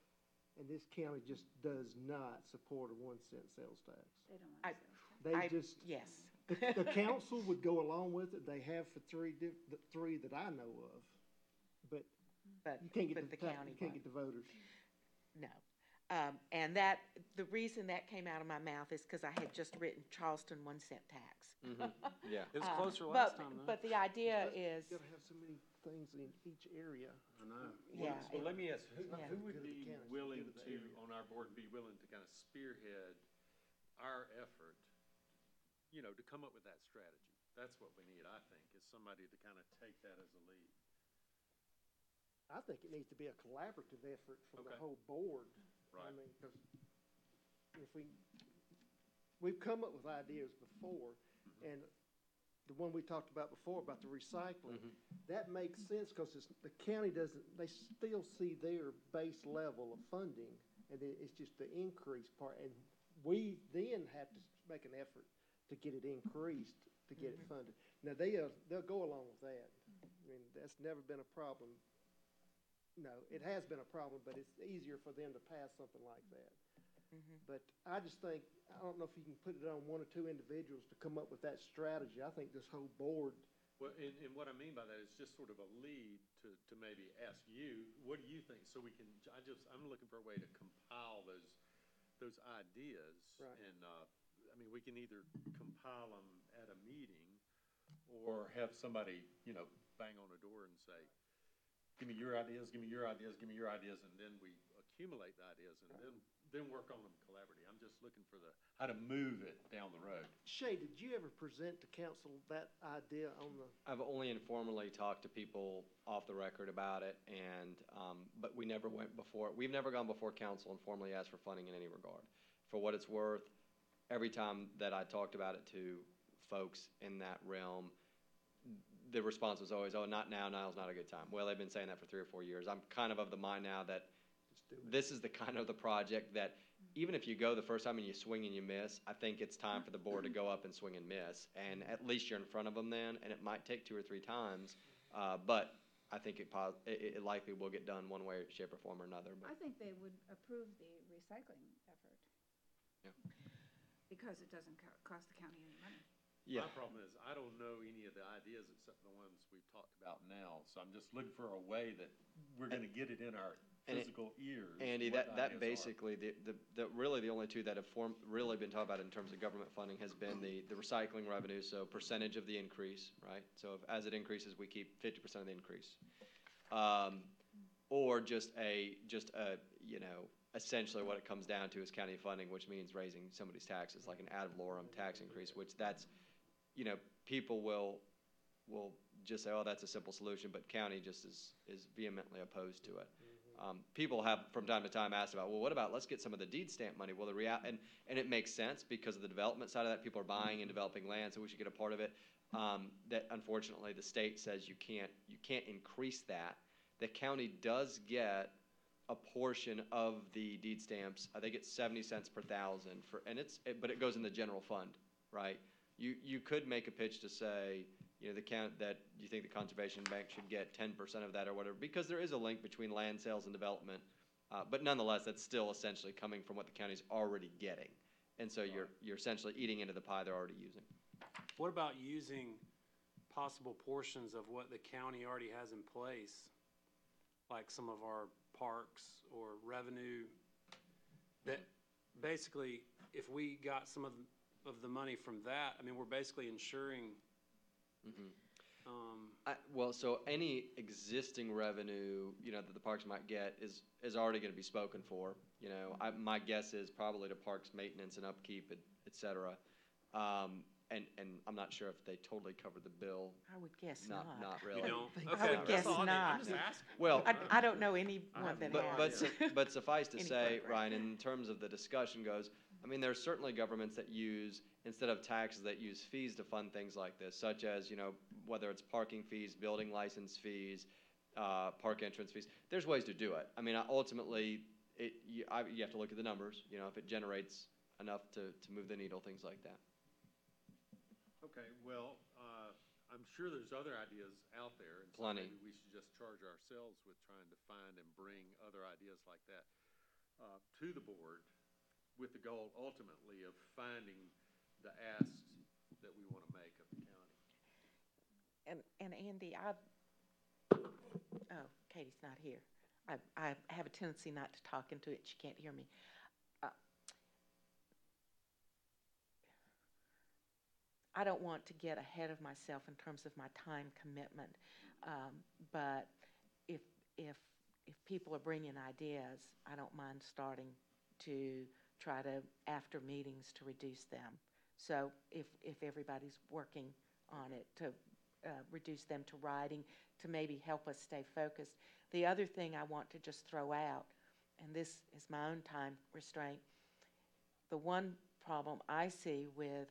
and this county just does not support a 1-cent sales tax. They don't want I- to sell. They just, yes, The council would go along with it, they have for the three that I know of, but But, you can't get but the county you can't won't. get the voters. No. And that, the reason that came out of my mouth is because I had just written Charleston 1 cent tax. Yeah. It was closer But- last time, though. But the idea is, You gotta have so many things in each area. I know. yeah, Well, let me ask, Yeah. who would Good at the be county, willing good at the to, area. on our board, be willing to kind of spearhead our effort, to come up with that strategy? That's what we need, I think, is somebody to kind of take that as a lead. I think it needs to be a collaborative effort from the Okay. whole board. I Right. mean, 'cause if we've come up with ideas before, and the one we talked about before, about the recycling, that makes sense, because the county doesn't, they still see their base level of funding, and then it's just the increase part, and we then have to make an effort to get it increased, to get it funded. Now, they'll go along with that. I mean, that's never been a problem. No, it has been a problem, but it's easier for them to pass something like that. But I just think, I don't know if you can put it on one or two individuals to come up with that strategy. I think this whole board, Well, and what I mean by that is just sort of a lead to maybe ask you, what do you think? So we can, I'm looking for a way to compile those ideas. Right. And, I mean, we can either compile them at a meeting or have somebody, bang on the door and say, give me your ideas, give me your ideas, give me your ideas, and then we accumulate the ideas and then work on them collaboratively. I'm just looking for how to move it down the road. Shay, did you ever present to council that idea on the, I've only informally talked to people off the record about it, and, but we never went before, we've never gone before council and formally asked for funding in any regard. For what it's worth, every time that I talked about it to folks in that realm, the response was always, oh, not now, now's not a good time. Well, they've been saying that for 3 or 4 years. I'm kind of the mind now that this is the kind of the project that even if you go the first time and you swing and you miss, I think it's time for the board to go up and swing and miss. And at least you're in front of them then, and it might take 2 or 3 times. But I think it likely will get done one way, shape, or form or another. But I think they would approve the recycling effort. Yeah. Because it doesn't cost the county any money. yeah. My problem is, I don't know any of the ideas except the ones we've talked about now, so I'm just looking for a way that we're gonna get it in our physical ears. Andy, what the that ideas are. basically, really the only two that have really been talked about in terms of government funding has been the recycling revenue, so percentage of the increase, right? So as it increases, we keep 50% of the increase. Or just essentially what it comes down to is county funding, which means raising somebody's taxes, like an ad valorem tax increase, which people will just say, oh, that's a simple solution, but county just is vehemently opposed to it. People have from time to time asked about, well, what about, let's get some of the deed stamp money. Well, and it makes sense because of the development side of that. People are buying and developing land, so we should get a part of it. That unfortunately the state says you can't increase that. The county does get a portion of the deed stamps. They get 70 cents per thousand but it goes in the general fund, right? You could make a pitch to say, that you think the Conservation Bank should get 10% of that or whatever, because there is a link between land sales and development. But nonetheless, that's still essentially coming from what the county's already getting. And so you're essentially eating into the pie they're already using. What about using possible portions of what the county already has in place, like some of our parks or revenue, that basically, if we got some of the money from that, I mean, we're basically ensuring. So any existing revenue, that the parks might get is already going to be spoken for. My guess is probably to parks maintenance and upkeep, et cetera. And I'm not sure if they totally cover the bill. I would guess not. Not You really. don't? I would Okay, guess that's all I need. not. I'm just asking. Well, I don't know anyone that has. but suffice to Any say, program. Ryan, in terms of the discussion goes, I mean, there's certainly governments that use, instead of taxes, that use fees to fund things like this, such as, whether it's parking fees, building license fees, park entrance fees. There's ways to do it. I mean, ultimately, you have to look at the numbers, if it generates enough to move the needle, things like that. Okay, well, I'm sure there's other ideas out there. And so Plenty. maybe we should just charge ourselves with trying to find and bring other ideas like that to the board, with the goal ultimately of finding the asks that we want Cindy, oh, Katie's not here. I have a tendency not to talk into it. She can't hear me. I don't want to get ahead of myself in terms of my time commitment, but if people are bringing ideas, I don't mind starting to try to, after meetings, to reduce them. So if everybody's working on it, to reduce them to writing, to maybe help us stay focused. The other thing I want to just throw out, and this is my own time restraint, the one problem I see with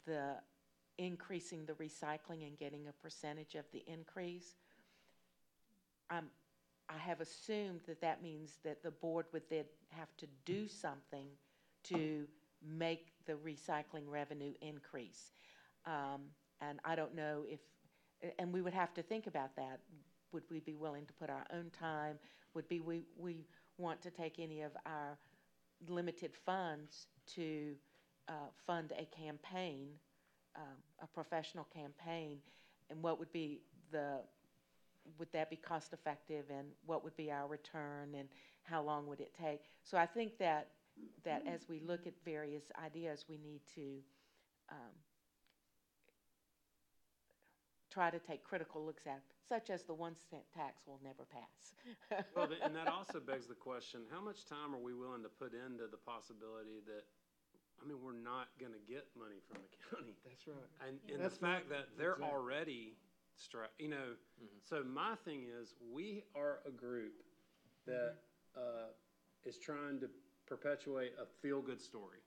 the increasing the recycling and getting a percentage of the increase, I have assumed that means that the board would then have to do something to make the recycling revenue increase. And I don't know if, and we would have to think about that. Would we be willing to put our own time? Would we want to take any of our limited funds to fund a campaign, a professional campaign? And what would be would that be cost effective, and what would be our return, and how long would it take? So I think that as we look at various ideas, we need to try to take critical looks at, such as the 1 cent tax will never pass. Well, and that also begs the question, how much time are we willing to put into the possibility that, I mean, we're not going to get money from the county? That's right. And That's the fact that they're exactly. already, so my thing is, we are a group that is trying to perpetuate a feel-good story.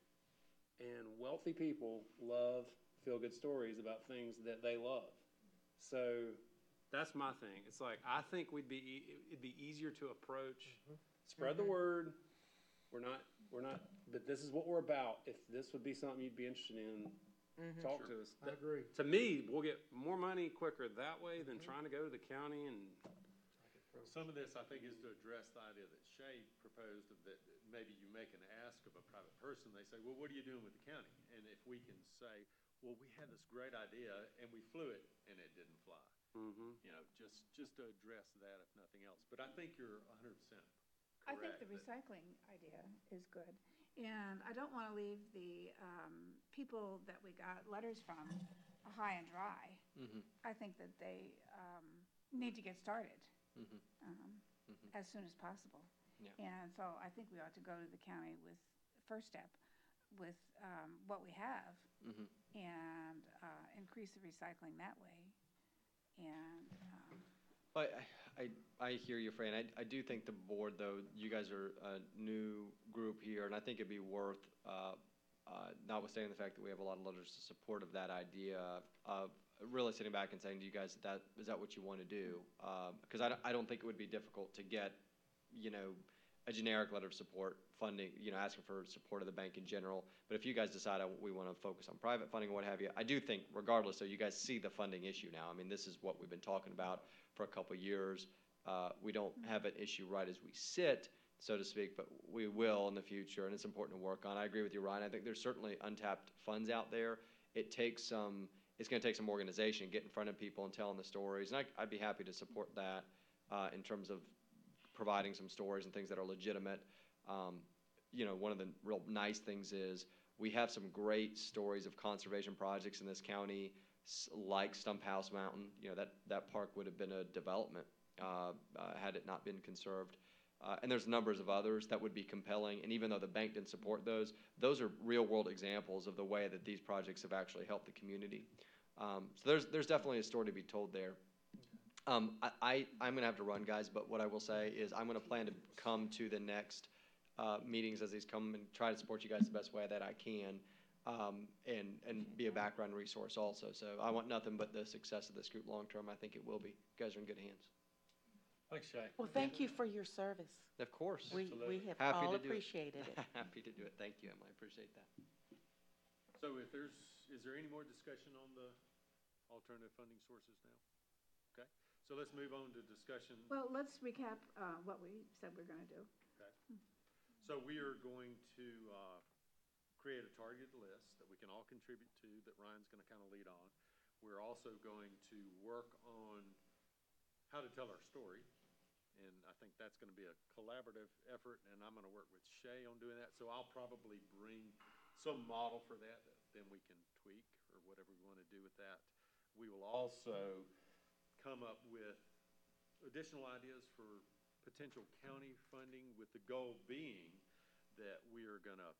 And wealthy people love feel-good stories about things that they love. So that's my thing. It's like, I think it'd be easier to approach, spread the word. We're not, but this is what we're about. If this would be something you'd be interested in, talk to us. I agree. To me, we'll get more money quicker that way than trying to go to the county and. Some of this, I think, is to address the idea that Shay proposed, of that maybe you make an ask of a private person, they say, well, what are you doing with the county? And if we can say, well, we had this great idea and we flew it and it didn't fly. You know, just to address that, if nothing else. But I think you're 100% correct. I think the recycling idea is good. And I don't want to leave the people that we got letters from high and dry. I think that they need to get started as soon as possible. Yeah. And so I think we ought to go to the county with first step with what we have and increase the recycling that way. And I hear you, Fran. I do think the board, though, you guys are a new group here, and I think it'd be worth, notwithstanding the fact that we have a lot of letters of support of that idea, of really sitting back and saying to you guys, is that what you want to do? Because I don't think it would be difficult to get, a generic letter of support funding, asking for support of the bank in general. But if you guys decide we want to focus on private funding or what have you, I do think regardless, so you guys see the funding issue now. I mean, this is what we've been talking about for a couple of years. We don't have an issue right as we sit, so to speak, but we will in the future, and it's important to work on. I agree with you, Ryan. I think there's certainly untapped funds out there. It's going to take some organization, get in front of people and telling the stories, and I'd be happy to support that in terms of providing some stories and things that are legitimate. One of the real nice things is we have some great stories of conservation projects in this county, like Stump House Mountain. That park would have been a development had it not been conserved. And there's numbers of others that would be compelling. And even though the bank didn't support those are real-world examples of the way that these projects have actually helped the community. So there's definitely a story to be told there. I'm going to have to run, guys, but what I will say is I'm going to plan to come to the next meetings as these come and try to support you guys the best way that I can, and be a background resource also. So I want nothing but the success of this group long term. I think it will be. You guys are in good hands. Thanks, Shay. Well, thank you for your service. Of course. We have Happy all to do it. appreciated it. Happy to do it. Thank you, Emily. I appreciate that. So is there any more discussion on the alternative funding sources now? Okay, so let's move on to discussion. well, let's recap what we said we're going to do. Okay. So we are going to create a targeted list that we can all contribute to, that Ryan's going to kind of lead on. We're also going to work on how to tell our story. And I think that's gonna be a collaborative effort, and I'm gonna work with Shay on doing that. So I'll probably bring some model for that, then we can tweak or whatever we wanna do with that. We will also come up with additional ideas for potential county funding, with the goal being that we are gonna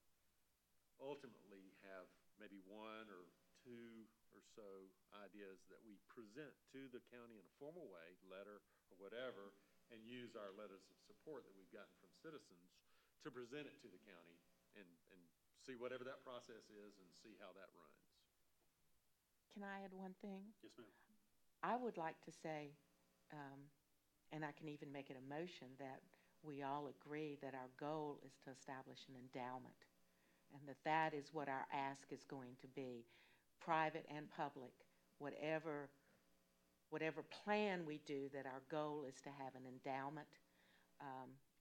ultimately have maybe one or two or so ideas that we present to the county in a formal way, letter or whatever, and use our letters of support that we've gotten from citizens to present it to the county and see whatever that process is and see how that runs. Can I add one thing? Yes, ma'am. I would like to say, and I can even make it a motion, that we all agree that our goal is to establish an endowment, and that is what our ask is going to be, private and public, whatever plan we do, that our goal is to have an endowment.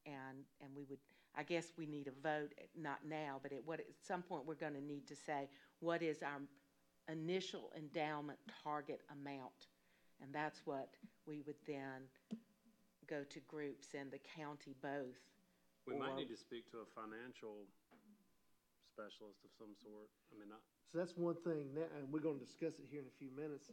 And we would, I guess we need a vote, not now, but at some point, we're gonna need to say, what is our initial endowment target amount? And that's what we would then go to groups and the county both. We might Or- need to speak to a financial specialist of some sort. I mean, So that's one thing, now, and we're gonna discuss it here in a few minutes,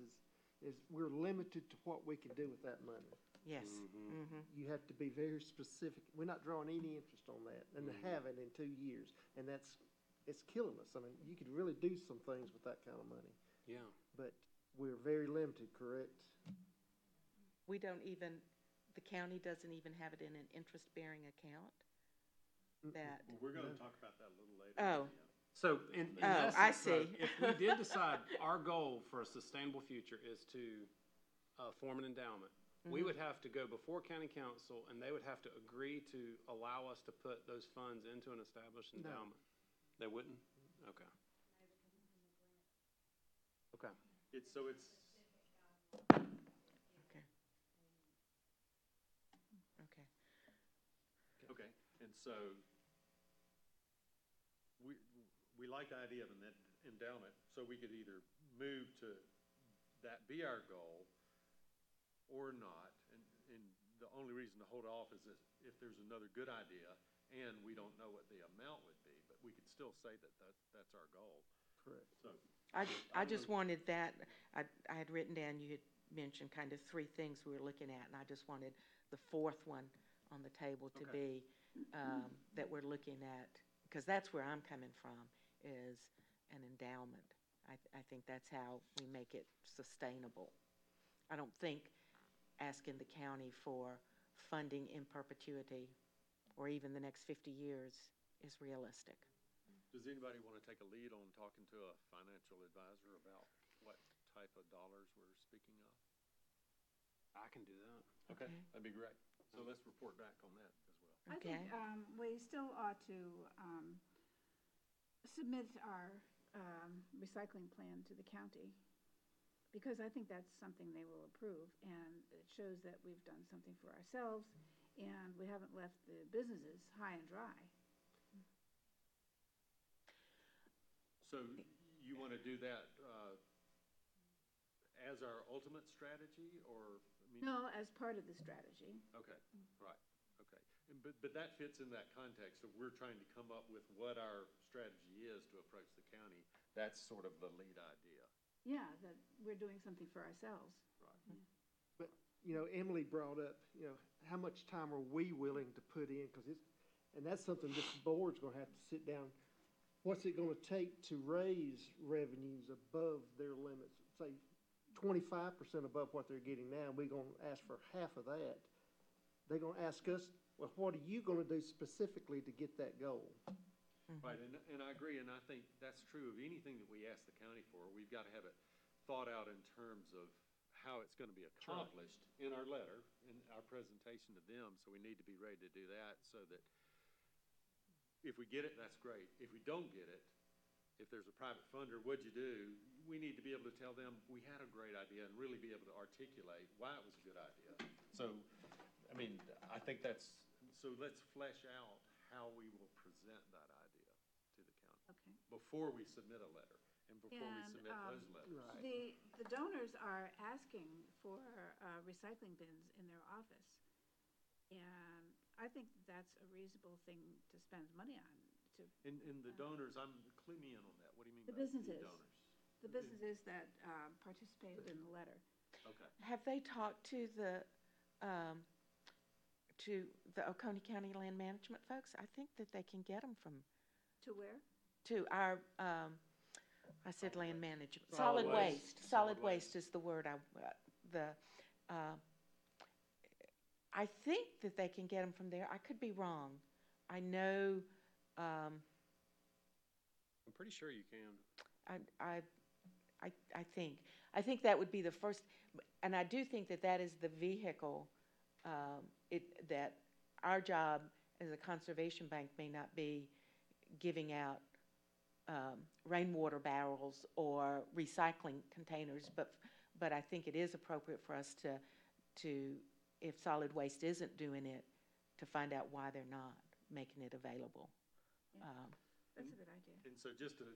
is we're limited to what we can do with that money. Yes. Mm-hmm. You have to be very specific. We're not drawing any interest on that, and haven't in 2 years, and it's killing us. I mean, you could really do some things with that kind of money, yeah. but we're very limited, correct? We don't even, the county doesn't even have it in an interest-bearing account? That, Well, we're gonna talk about that a little later. Oh. So in Oh, essence, I so see. if we did decide our goal for a sustainable future is to form an endowment, we would have to go before county council, and they would have to agree to allow us to put those funds into an established No. endowment. They wouldn't? Okay. Okay. It's okay. Okay. okay, and so we like the idea of an endowment, so we could either move to that be our goal or not. And the only reason to hold off is if there's another good idea and we don't know what the amount would be, but we could still say that's our goal. Correct. So, I just wanted that, I had written down, you had mentioned kind of 3 things we were looking at, and I just wanted the 4th one on the table to Okay. be, that we're looking at, because that's where I'm coming from, is an endowment. I think that's how we make it sustainable. I don't think asking the county for funding in perpetuity, or even the next 50 years, is realistic. does anybody want to take a lead on talking to a financial advisor about what type of dollars we're speaking of? I can do that. Okay, Okay. that'd be great. So let's report back on that as well. I think, Okay. we still ought to, submit our, recycling plan to the county, because I think that's something they will approve, and it shows that we've done something for ourselves, and we haven't left the businesses high and dry. So you want to do that as our ultimate strategy, or, I mean? No, as part of the strategy. Okay, right, okay. But that fits in that context of we're trying to come up with what our strategy is to approach the county. That's sort of the lead idea. Yeah, that we're doing something for ourselves. Right. But, Emily brought up, how much time are we willing to put in? Because and that's something this board's gonna have to sit down. What's it gonna take to raise revenues above their limits? Say 25% above what they're getting now, and we're gonna ask for half of that. They're gonna ask us, well, what are you gonna do specifically to get that goal? Right, and I agree, and I think that's true of anything that we ask the county for. We've got to have it thought out in terms of how it's going to be accomplished in our letter, in our presentation to them, so we need to be ready to do that, so that if we get it, that's great. If we don't get it, if there's a private funder, what'd you do? We need to be able to tell them, we had a great idea, and really be able to articulate why it was a good idea. So, I mean, I think so let's flesh out how we will present that idea to the county Okay. before we submit a letter and before we And, submit those letters. Right. The the donors are asking for recycling bins in their office. And I think that's a reasonable thing to spend money on, to, And the donors, clue me in on that. What do you mean the by the businesses. donors? The businesses that participated in the letter. Okay. Have they talked to the Oconee County Land Management folks? I think that they can get them from, To where? to our, I said land management, Solid solid waste. waste. Solid Solid waste is the word I think that they can get them from there. I could be wrong. I know, I'm pretty sure you can. I think that would be the first, and I do think that that is the vehicle, that our job as a conservation bank may not be giving out rainwater barrels or recycling containers, but I think it is appropriate for us to, if solid waste isn't doing it, to find out why they're not making it available. That's a good idea. And so just to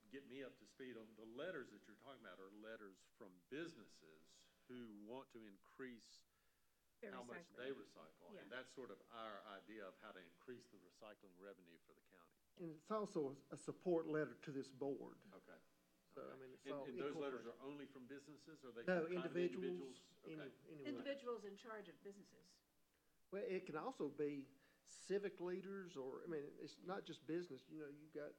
get me up to speed on the letters that you're talking about are letters from businesses who want to increase Their how much recycling. they recycle. Yeah. And that's sort of our idea of how to increase the recycling revenue for the county. And it's also a support letter to this board. Okay. So, I mean, it's all And those letters incorporated. are only from businesses, or they No, from private individuals, Okay. anyone. Individuals in charge of businesses. Well, it can also be civic leaders, or, I mean, it's not just business, you know, you've got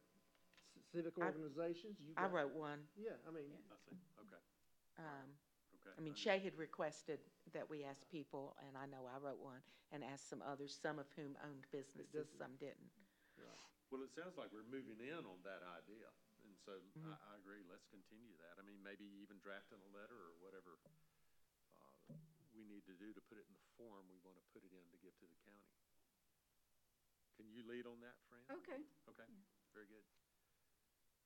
civic organizations, you've I got. wrote one. Yeah, I mean, I see, okay, okay. I mean, Shay had requested that we ask people, and I know I wrote one, and asked some others, some of whom owned businesses, doesn't- some didn't. Well, it sounds like we're moving in on that idea, and so Mm-hmm. I agree, let's continue that. I mean, maybe even drafting a letter or whatever we need to do to put it in the form we want to put it in to give to the county. Can you lead on that, Fran? Okay. Okay, very good.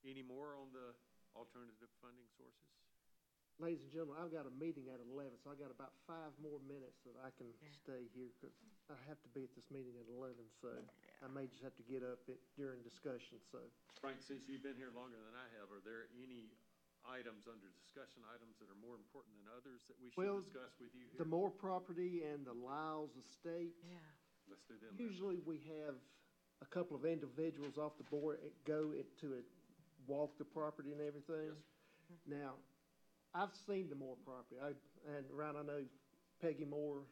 Any more on the alternative funding sources? ladies and gentlemen, I've got a meeting at 11, so I got about 5 more minutes that I can stay here, because I have to be at this meeting at 11, so I may just have to get up during discussion, so. Frank, since you've been here longer than I have, are there any items under discussion items that are more important than others that we Well, should discuss with you here? The Moore property and the Lyles estate, Yeah. Let's do them. usually we have a couple of individuals off the board go into it, walk the property and everything. Yes. Now, I've seen the Moore property. And Ryan, I know Peggy Moore,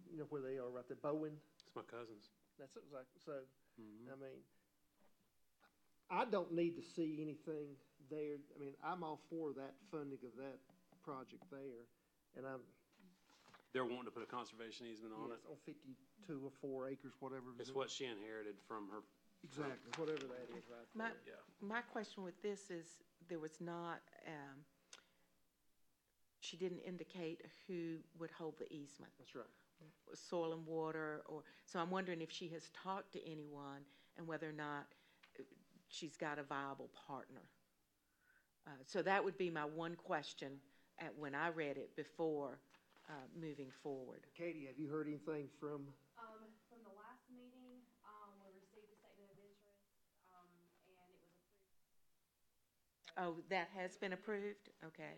you know where they are, right there, Bowen. It's my cousins. That's exactly, so, I mean, I don't need to see anything there. I mean, I'm all for that funding of that project there. And I'm, They're wanting to put a conservation easement on yes, it. on 52 or 4 acres, whatever. It's what she inherited from her. Exactly, whatever that is right My, there. Yeah. my question with this is, there was not, she didn't indicate who would hold the easement, That's right. Soil and Water, or, so I'm wondering if she has talked to anyone and whether or not she's got a viable partner. So that would be my one question when I read it before moving forward. Katie, have you heard anything from, From the last meeting, we received a statement of interest, and it was approved. Oh, that has been approved? Okay.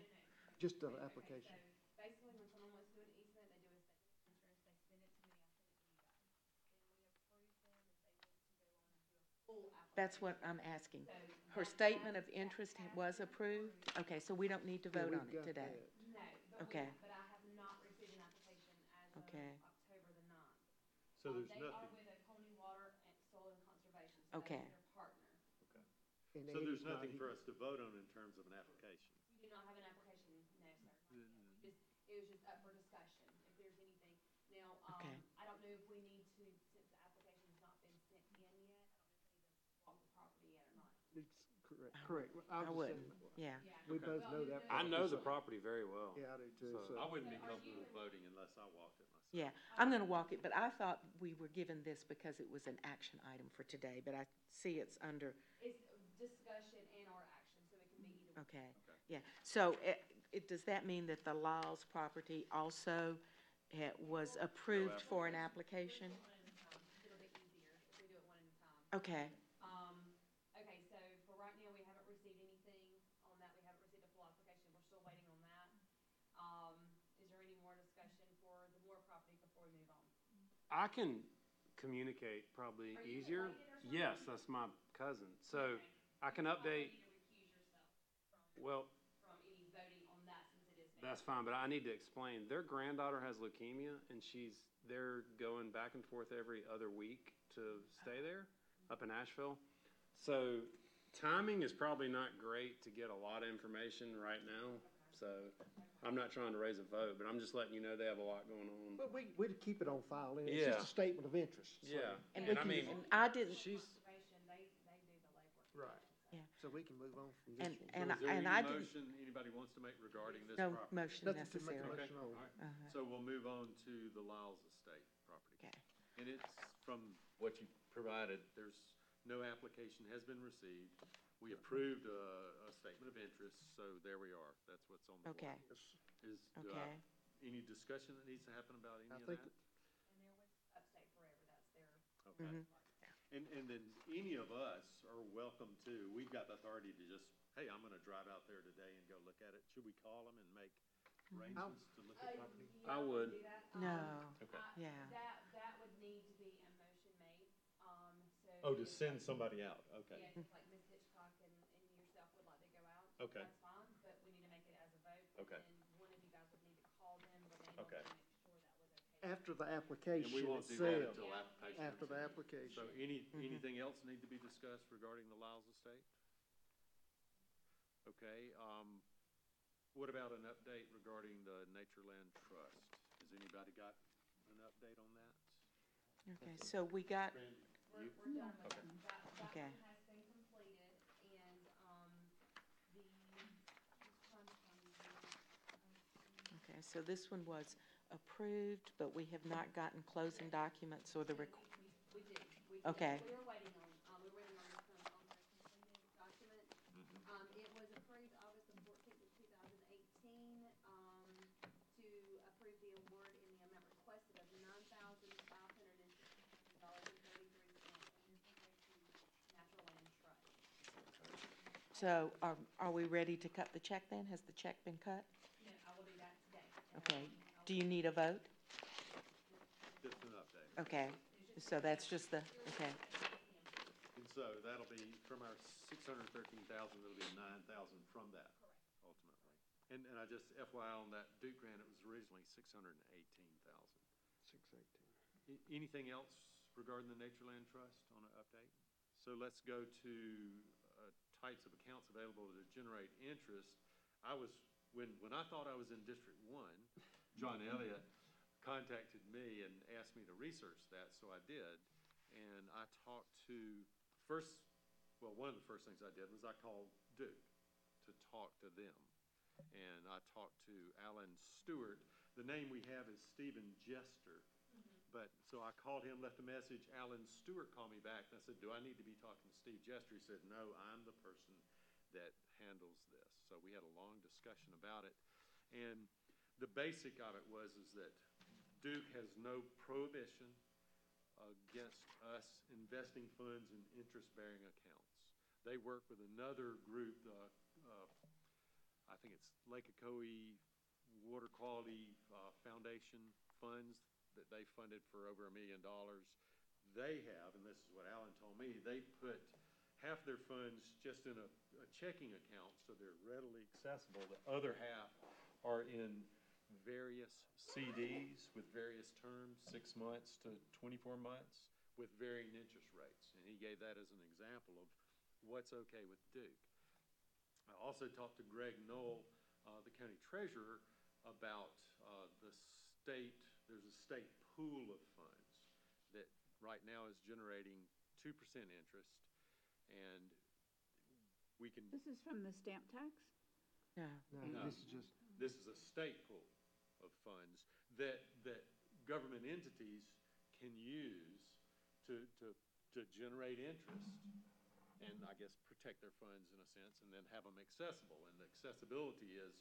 just an Okay, application? so basically, when someone wants to do an easement, they do a statement of interest, they send it to me, I send it to you guys. Then we approve them if they want to go on and do a full application. That's what I'm asking. So Her that statement of has- interest that was has been approved? Okay, so we don't need to Yeah, vote we've on it got today? that. No, Okay. but I have not received an application as of Okay. October the 9th. So there's They are nothing, with Oconee Water and Soil and Conservation, so Okay. that is their partner. And so there's Eddie's not nothing here. for us to vote on in terms of an application? We do not have an application, no, sir. not yet. It was just up for discussion, if there's anything. Now, Okay. I don't know if we need to, since the application's not been sent in yet, I don't know if we need to walk the property yet or not. It's correct. I was just wouldn't, saying, yeah. We both know that. I know the property. property very well. Yeah, I do too, So- I so. wouldn't be comfortable voting unless I walked it myself. Yeah, I'm gonna walk it, but I thought we were given this because it was an action item for today, but I see it's under, It's discussion and or action, so it can be either. okay. Yeah, so does that mean that the Lyles property also was approved for an application? It'll be easier if we do it one at a time. Okay, Okay, so for right now, we haven't received anything on that. We haven't received a full application. We're still waiting on that. I can communicate probably Are you easier. related or something? Yes, that's my cousin. So I can update, You need to recuse yourself well, from any voting on that since it is. that's fine, but I need to explain. Their granddaughter has leukemia and they're going back and forth every other week to stay there up in Asheville. So timing is probably not great to get a lot of information right now. So I'm not trying to raise a vote, but I'm just letting you know they have a lot going on. But we'd keep it on file, and it's Yeah. just a statement of interest. So Yeah, And and we I can- mean, and I didn't, she's, Conservation, they do the legwork. Right. yeah, So we can move on from and, this one. and, So is there and any I didn't, motion anybody wants to make regarding this no property? motion Nothing to make a necessary. Okay, motion on. all right. Uh-huh. So we'll move on to the Lyles Estate property. Okay. And it's from what you provided, there's no application has been received. We approved a statement of interest, so there we are. That's what's on the board. Okay. Okay. Any discussion that needs to happen about any I of think that? And they're with Upstate Forever, that's their. Okay. And then any of us are welcome to, we've got the authority to just, hey, I'm gonna drive out there today and go look at it. Should we call them and make arrangements to look at property? I would. Do that. No, Okay. yeah. That would need to be a motion made, so. Oh, to send somebody out, okay. Yes, if like Ms. Hitchcock and yourself would like to go out. Okay. That's fine, but we need to make it as a vote. Okay. And one of you guys would need to call them, Renee, Okay. to make sure that was okay. After the And application we won't do that itself, until application. after the application. So anything else need to be discussed regarding the Lyles Estate? Okay, what about an update regarding the Natureland Trust? Has anybody got an update on that? Okay, so we got, Randy, We're you? done with Okay. that. That Okay. one has been completed, and, just trying to find the, okay, so this one was approved, but we have not gotten closing documents or the We did. Okay. We were waiting on this, on the completed document. It was approved August the 14th of 2018, to approve the award in the amount requested of $9,567.33, and this will go to Natural Land Trust. So are we ready to cut the check then? Has the check been cut? No, I will do that today. Okay. Do you need a vote? Just an update. Okay, so that's just the, okay, And so that'll be from our 613,000, it'll be 9,000 from that ultimately. And I just FYI on that Duke grant, it was originally 618,000. 618. Anything else regarding the Natureland Trust on an update? So let's go to types of accounts available to generate interest. When I thought I was in District 1, John Elliott contacted me and asked me to research that, so I did. And I talked to, one of the first things I did was I called Duke to talk to them. And I talked to Alan Stewart. The name we have is Stephen Jester. But, so I called him, left a message. Alan Stewart called me back, and I said, do I need to be talking to Steve Jester? He said, no, I'm the person that handles this. So we had a long discussion about it. And the basic of it is that Duke has no prohibition against us investing funds in interest-bearing accounts. They work with another group, I think it's Lake Ocoee Water Quality Foundation funds that they funded for over $1 million. They have, and this is what Alan told me, they put half their funds just in a checking account, so they're readily accessible. The other half are in various CDs with various terms, 6 months to 24 months, with varying interest rates. And he gave that as an example of what's okay with Duke. I also talked to Greg Knoll, the county treasurer, about the state. There's a state pool of funds that right now is generating 2% interest, and we can. This is from the stamp tax? no. No. This is just, This is a state pool of funds that government entities can use to generate interest and I guess protect their funds in a sense and then have them accessible. And the accessibility is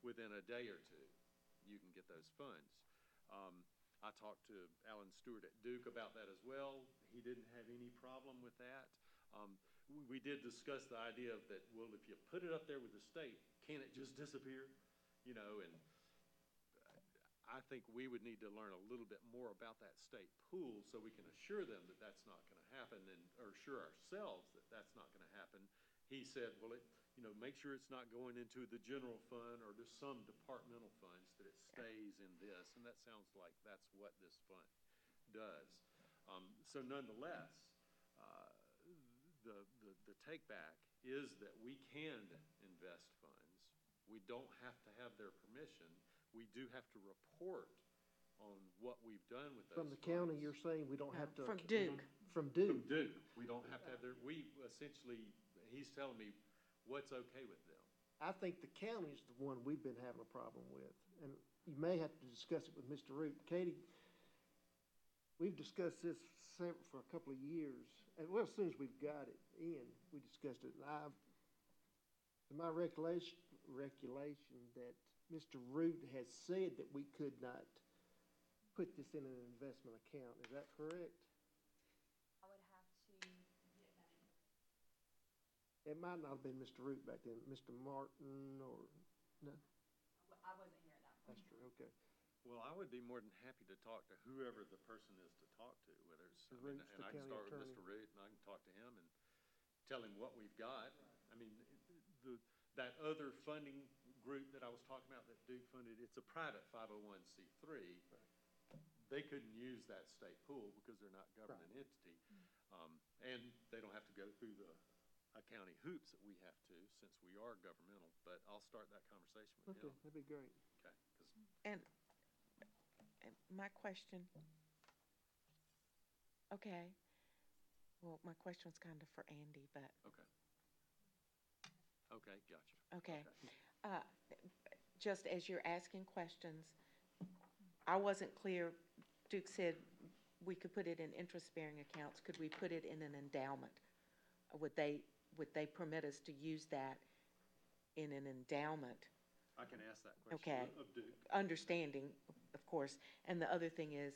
within a day or two, you can get those funds. I talked to Alan Stewart at Duke about that as well. He didn't have any problem with that. We did discuss the idea of that, well, if you put it up there with the state, can it just disappear? You know, and I think we would need to learn a little bit more about that state pool so we can assure them that that's not gonna happen or assure ourselves that that's not gonna happen. He said, well, make sure it's not going into the general fund or to some departmental funds, that it stays in this, and that sounds like that's what this fund does. So nonetheless, the take back is that we can invest funds. We don't have to have their permission. We do have to report on what we've done with those From the county, funds. you're saying we don't have to. From Duke. From From Duke. Duke, we don't have to have their, he's telling me what's okay with them. I think the county's the one we've been having a problem with, and you may have to discuss it with Mr. Root. Katie, we've discussed this for a couple of years, and well, as soon as we've got it in, we discussed it, and to my recollection that Mr. Root has said that we could not put this in an investment account. Is that correct? I would have to get that. It might not have been Mr. Root back then, Mr. Martin or, no, I wasn't here at that point. that's true, okay. Well, I would be more than happy to talk to whoever the person is to talk to, whether it's, The Root's the and I can county start with attorney. Mr. Root, and I can talk to him and tell him what we've got. I mean, that other funding group that I was talking about that Duke funded, it's a private 501c3. They couldn't use that state pool because they're not government entity. And they don't have to go through the county hoops that we have to, since we are governmental, but I'll start that conversation with Okay, him. that'd be great. Okay, 'cause And my question, okay, well, my question's kind of for Andy, but, Okay, gotcha. okay. Just as you're asking questions, I wasn't clear, Duke said we could put it in interest-bearing accounts. Could we put it in an endowment? Would they permit us to use that in an endowment? I can ask that question Okay. of Duke. Understanding, of course. And the other thing is,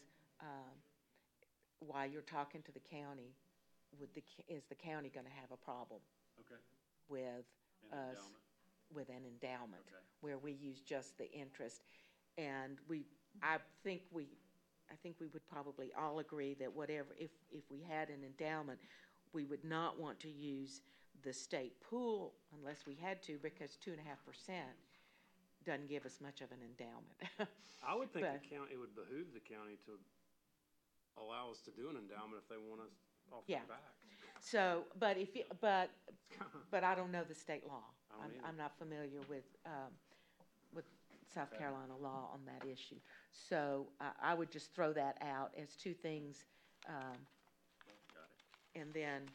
while you're talking to the county, is the county gonna have a problem Okay. with An us? endowment. With an endowment, Okay. where we use just the interest. And I think we would probably all agree that whatever, if we had an endowment, we would not want to use the state pool unless we had to, because 2.5% doesn't give us much of an endowment. I would think But- the county, it would behoove the county to allow us to do an endowment if they want us off Yeah. their back. So, but but I don't know the state law. I don't either. I'm not familiar with South Carolina law on that issue. So I would just throw that out as two things. Got it. And then,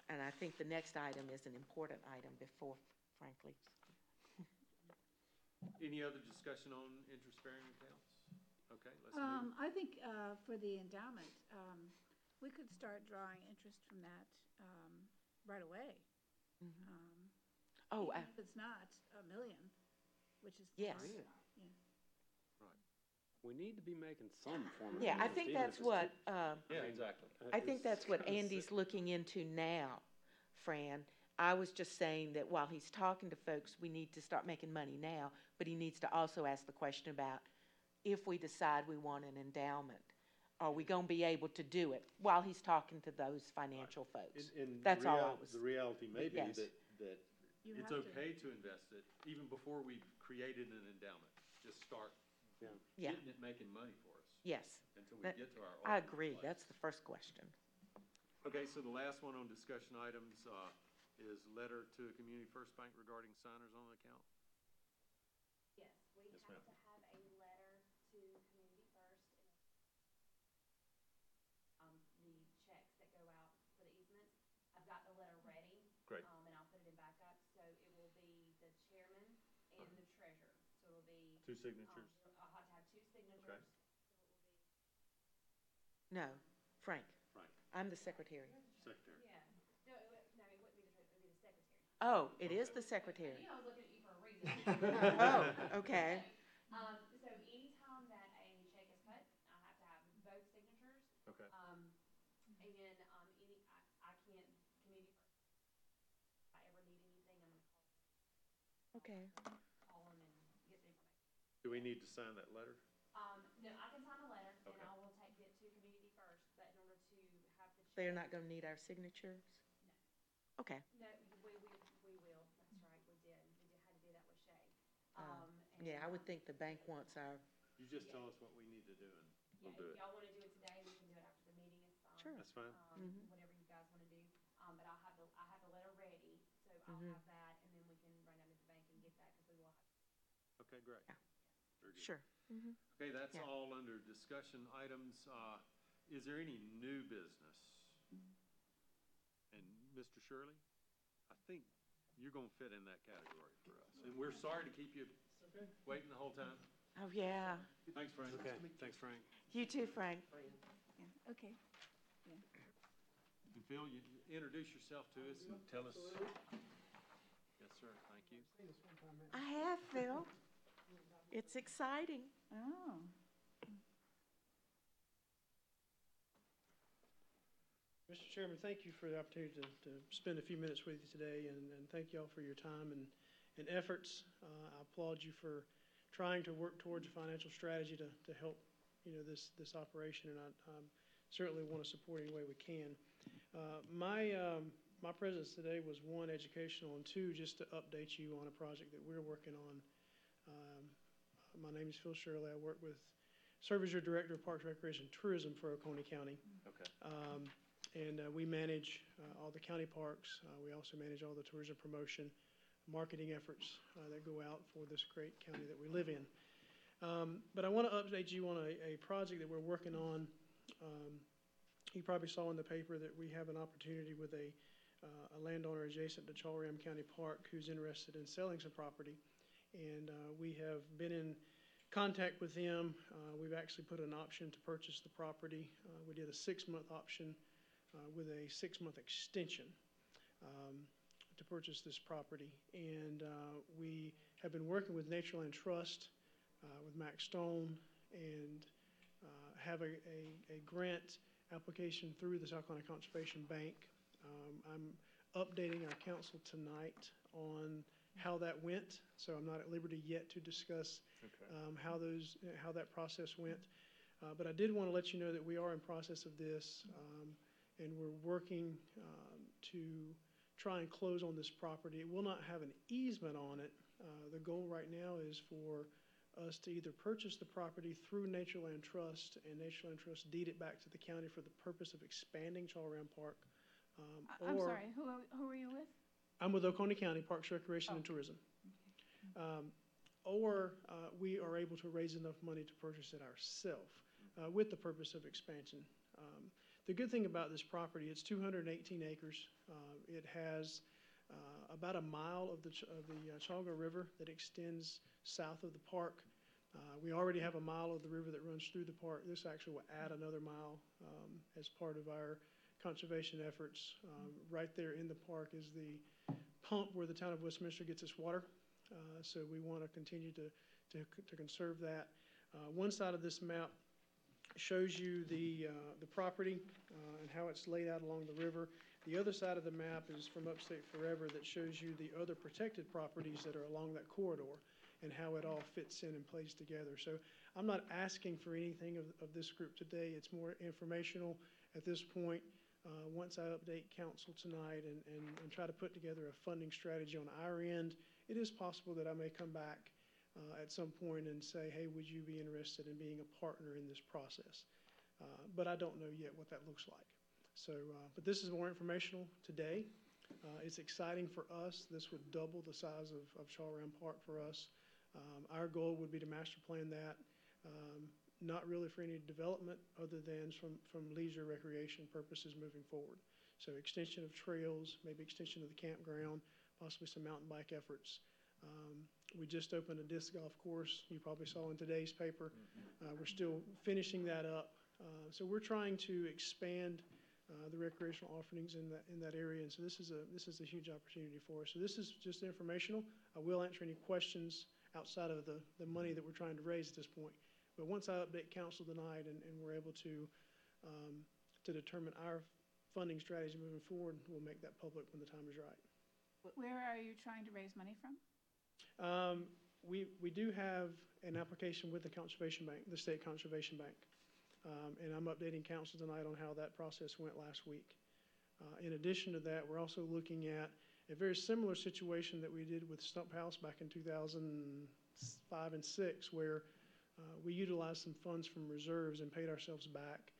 and I think the next item is an important item before, frankly. Any other discussion on interest-bearing accounts? Okay, let's move. I think, for the endowment, we could start drawing interest from that, right away. Oh, Even if it's not $1 million, which is. Yes. fine. We need to be making some form of. yeah, I interest, think even if that's it's what, Yeah, exactly. I think that's what kinda Andy's sick. looking into now, Fran. I was just saying that while he's talking to folks, we need to start making money now, but he needs to also ask the question about if we decide we want an endowment, are we gonna be able to do it while he's talking to those financial folks? And That's all I was- the reality may be Yes. that You it's have to. okay to invest it even before we've created an endowment. Just start Yeah. Yeah. getting it making money for us Yes, until we That- get to our. I ultimate agree. place. That's the first question. Okay, so the last one on discussion items, is letter to Community First Bank regarding signers on the account. Yes, we Yes, have ma'am. to have a letter to Community First. The checks that go out for the easements. I've got the letter ready. Great. And I'll put it in backup, so it will be the chairman and the treasurer, so it'll be. Two signatures. I'll have to have two signatures. Okay. No, Frank, Frank, I'm the secretary. secretary. Yeah, no, it wouldn't be the treasurer, it would be the secretary. Oh, it is the secretary. I knew I was looking at you for a reason. Oh, okay. So anytime that a check is cut, I have to have both signatures. Okay. And, I can't, Community First, if I ever need anything, I'm gonna Okay. call them and get the information. Do we need to sign that letter? No, I can sign a letter, and Okay. I will take it to community first, but in order to have the. They're not gonna need our signatures? Okay. No, we will, that's right, we did, had to do that with Shay. Yeah, I would think the bank wants our, You just tell us what we need to do and we'll do If it. y'all wanna do it today, we can do it after the meeting is fine. Sure. That's fine. Whatever you guys wanna do, but I have the letter ready, so I'll have that, and then we can run down to the bank and get that, cause we will have. Okay, great. Yeah. Very good. sure. Okay, that's Yeah. all under discussion items. Is there any new business? And Mr. Shirley, I think you're gonna fit in that category for us. And we're sorry to keep you waiting the whole time. Oh, yeah. Thanks, Frank. Okay, thanks, Frank. You too, Frank. Yeah, okay. And Phil, you introduce yourself to us and tell us. Yes, sir, thank you. I have, Phil. It's exciting. Oh, Mr. Chairman, thank you for the opportunity to spend a few minutes with you today, and thank you all for your time and efforts. I applaud you for trying to work towards a financial strategy to help, this operation, and I certainly want to support any way we can. My presence today was, one, educational, and two, just to update you on a project that we're working on. My name is Phil Shirley. I work with, serve as your Director of Parks, Recreation, and Tourism for Oconee County. Okay. And we manage all the county parks. We also manage all the tourism promotion, marketing efforts that go out for this great county that we live in. But I want to update you on a project that we're working on. You probably saw in the paper that we have an opportunity with a landowner adjacent to Chalram County Park who's interested in selling some property. And we have been in contact with them. We've actually put an option to purchase the property. We did a 6-month option with a 6-month extension to purchase this property. And we have been working with Natureland Trust, with Max Stone, and have a grant application through the South Carolina Conservation Bank. I'm updating our council tonight on how that went, so I'm not at liberty yet to discuss how that process went. But I did want to let you know that we are in process of this, and we're working to try and close on this property. It will not have an easement on it. The goal right now is for us to either purchase the property through Natureland Trust, and Natureland Trust deed it back to the county for the purpose of expanding Chalram Park. I'm sorry, who are you with? I'm with Oconee County Parks, Recreation, and Tourism. Or we are able to raise enough money to purchase it ourselves with the purpose of expansion. The good thing about this property, it's 218 acres. It has about a mile of the Chaga River that extends south of the park. We already have a mile of the river that runs through the park. This actually will add another mile as part of our conservation efforts. Right there in the park is the pump where the town of Westminster gets its water. So we want to continue to conserve that. One side of this map shows you the property and how it's laid out along the river. The other side of the map is from Upstate Forever that shows you the other protected properties that are along that corridor and how it all fits in and plays together. So I'm not asking for anything of this group today. It's more informational at this point. Once I update council tonight and try to put together a funding strategy on our end, it is possible that I may come back at some point and say, hey, would you be interested in being a partner in this process? But I don't know yet what that looks like. So, but this is more informational today. It's exciting for us. This would double the size of Chalram Park for us. Our goal would be to master plan that, not really for any development other than from leisure recreation purposes moving forward. So extension of trails, maybe extension of the campground, possibly some mountain bike efforts. We just opened a disc golf course, you probably saw in today's paper. We're still finishing that up. So we're trying to expand the recreational offerings in that area, and so this is a huge opportunity for us. So this is just informational. I will answer any questions outside of the money that we're trying to raise at this point. But once I update council tonight and we're able to determine our funding strategy moving forward, we'll make that public when the time is right. Where are you trying to raise money from? we do have an application with the Conservation Bank, the State Conservation Bank. And I'm updating council tonight on how that process went last week. In addition to that, we're also looking at a very similar situation that we did with Stump House back in 2005 and 6, where we utilized some funds from reserves and paid ourselves back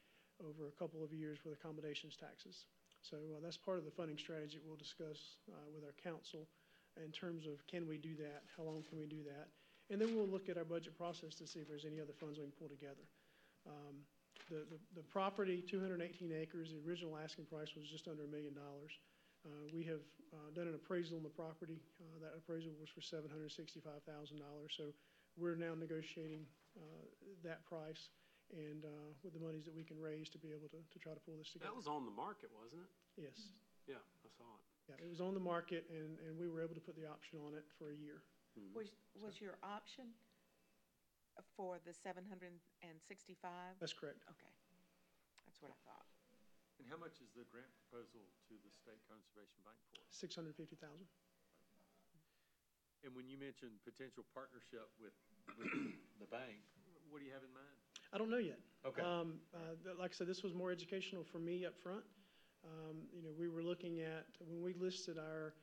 over a couple of years with accommodations taxes. So that's part of the funding strategy we'll discuss with our council in terms of can we do that, how long can we do that, and then we'll look at our budget process to see if there's any other funds we can pull together. The property, 218 acres, the original asking price was just under $1 million. We have done an appraisal on the property. That appraisal was for $765,000. So we're now negotiating that price and with the monies that we can raise to be able to try to pull this together. That was on the market, wasn't it? Yes. Yeah, I saw it. Yeah, it was on the market and we were able to put the option on it for a year. Was your option for the 765? That's correct. Okay, that's what I thought. And how much is the grant proposal to the State Conservation Bank for? $650,000. And when you mentioned potential partnership with the bank, what do you have in mind? I don't know yet. Okay. Like I said, this was more educational for me up front. We were looking at, when we listed our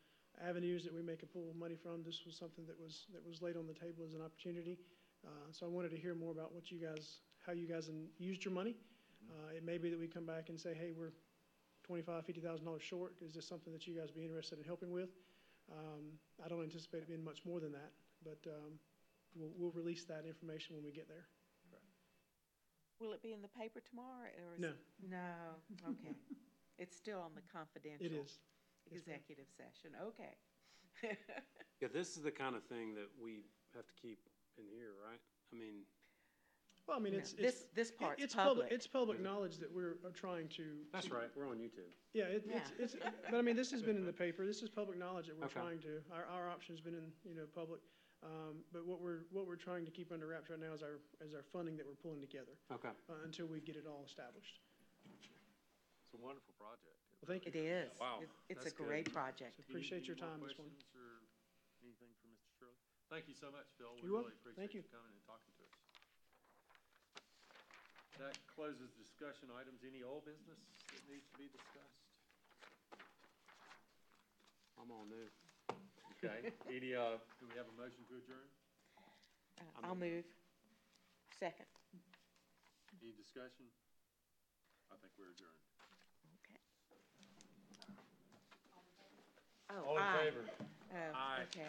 avenues that we make a pool of money from, this was something that was laid on the table as an opportunity. So I wanted to hear more about how you guys used your money. It may be that we come back and say, hey, we're $25,000, $50,000 short. Is this something that you guys be interested in helping with? I don't anticipate it being much more than that, but we'll release that information when we get there. Will it be in the paper tomorrow, or is No. it? No, okay. It's still on the confidential. It is. Yes, ma'am. Executive session, okay. Yeah, this is the kind of thing that we have to keep in here, right? I mean, Well, I mean, No, it's this part's it's public. It's public knowledge that we're trying to. that's right, we're on YouTube. Yeah, Yeah. but I mean, this has been in the paper. This is public knowledge that we're Okay. trying to, our option's been in, public. But what we're trying to keep under wraps right now is our funding that we're pulling together, Okay. until we get it all established. It's a wonderful project. Well, thank It you. is. Wow, It's a that's good. great project. Appreciate your Any more time this morning. questions or anything from Mr. Shirley? Thank you so much, Phil. We You're really welcome. Thank appreciate you. you coming and talking to us. That closes discussion items. Any old business that needs to be discussed? I'm all new. Okay. Do we have a motion to adjourn? I'll move. Second. Any discussion? I think we're adjourned. Okay. Oh, All in aye. favor? Oh, Aye. okay.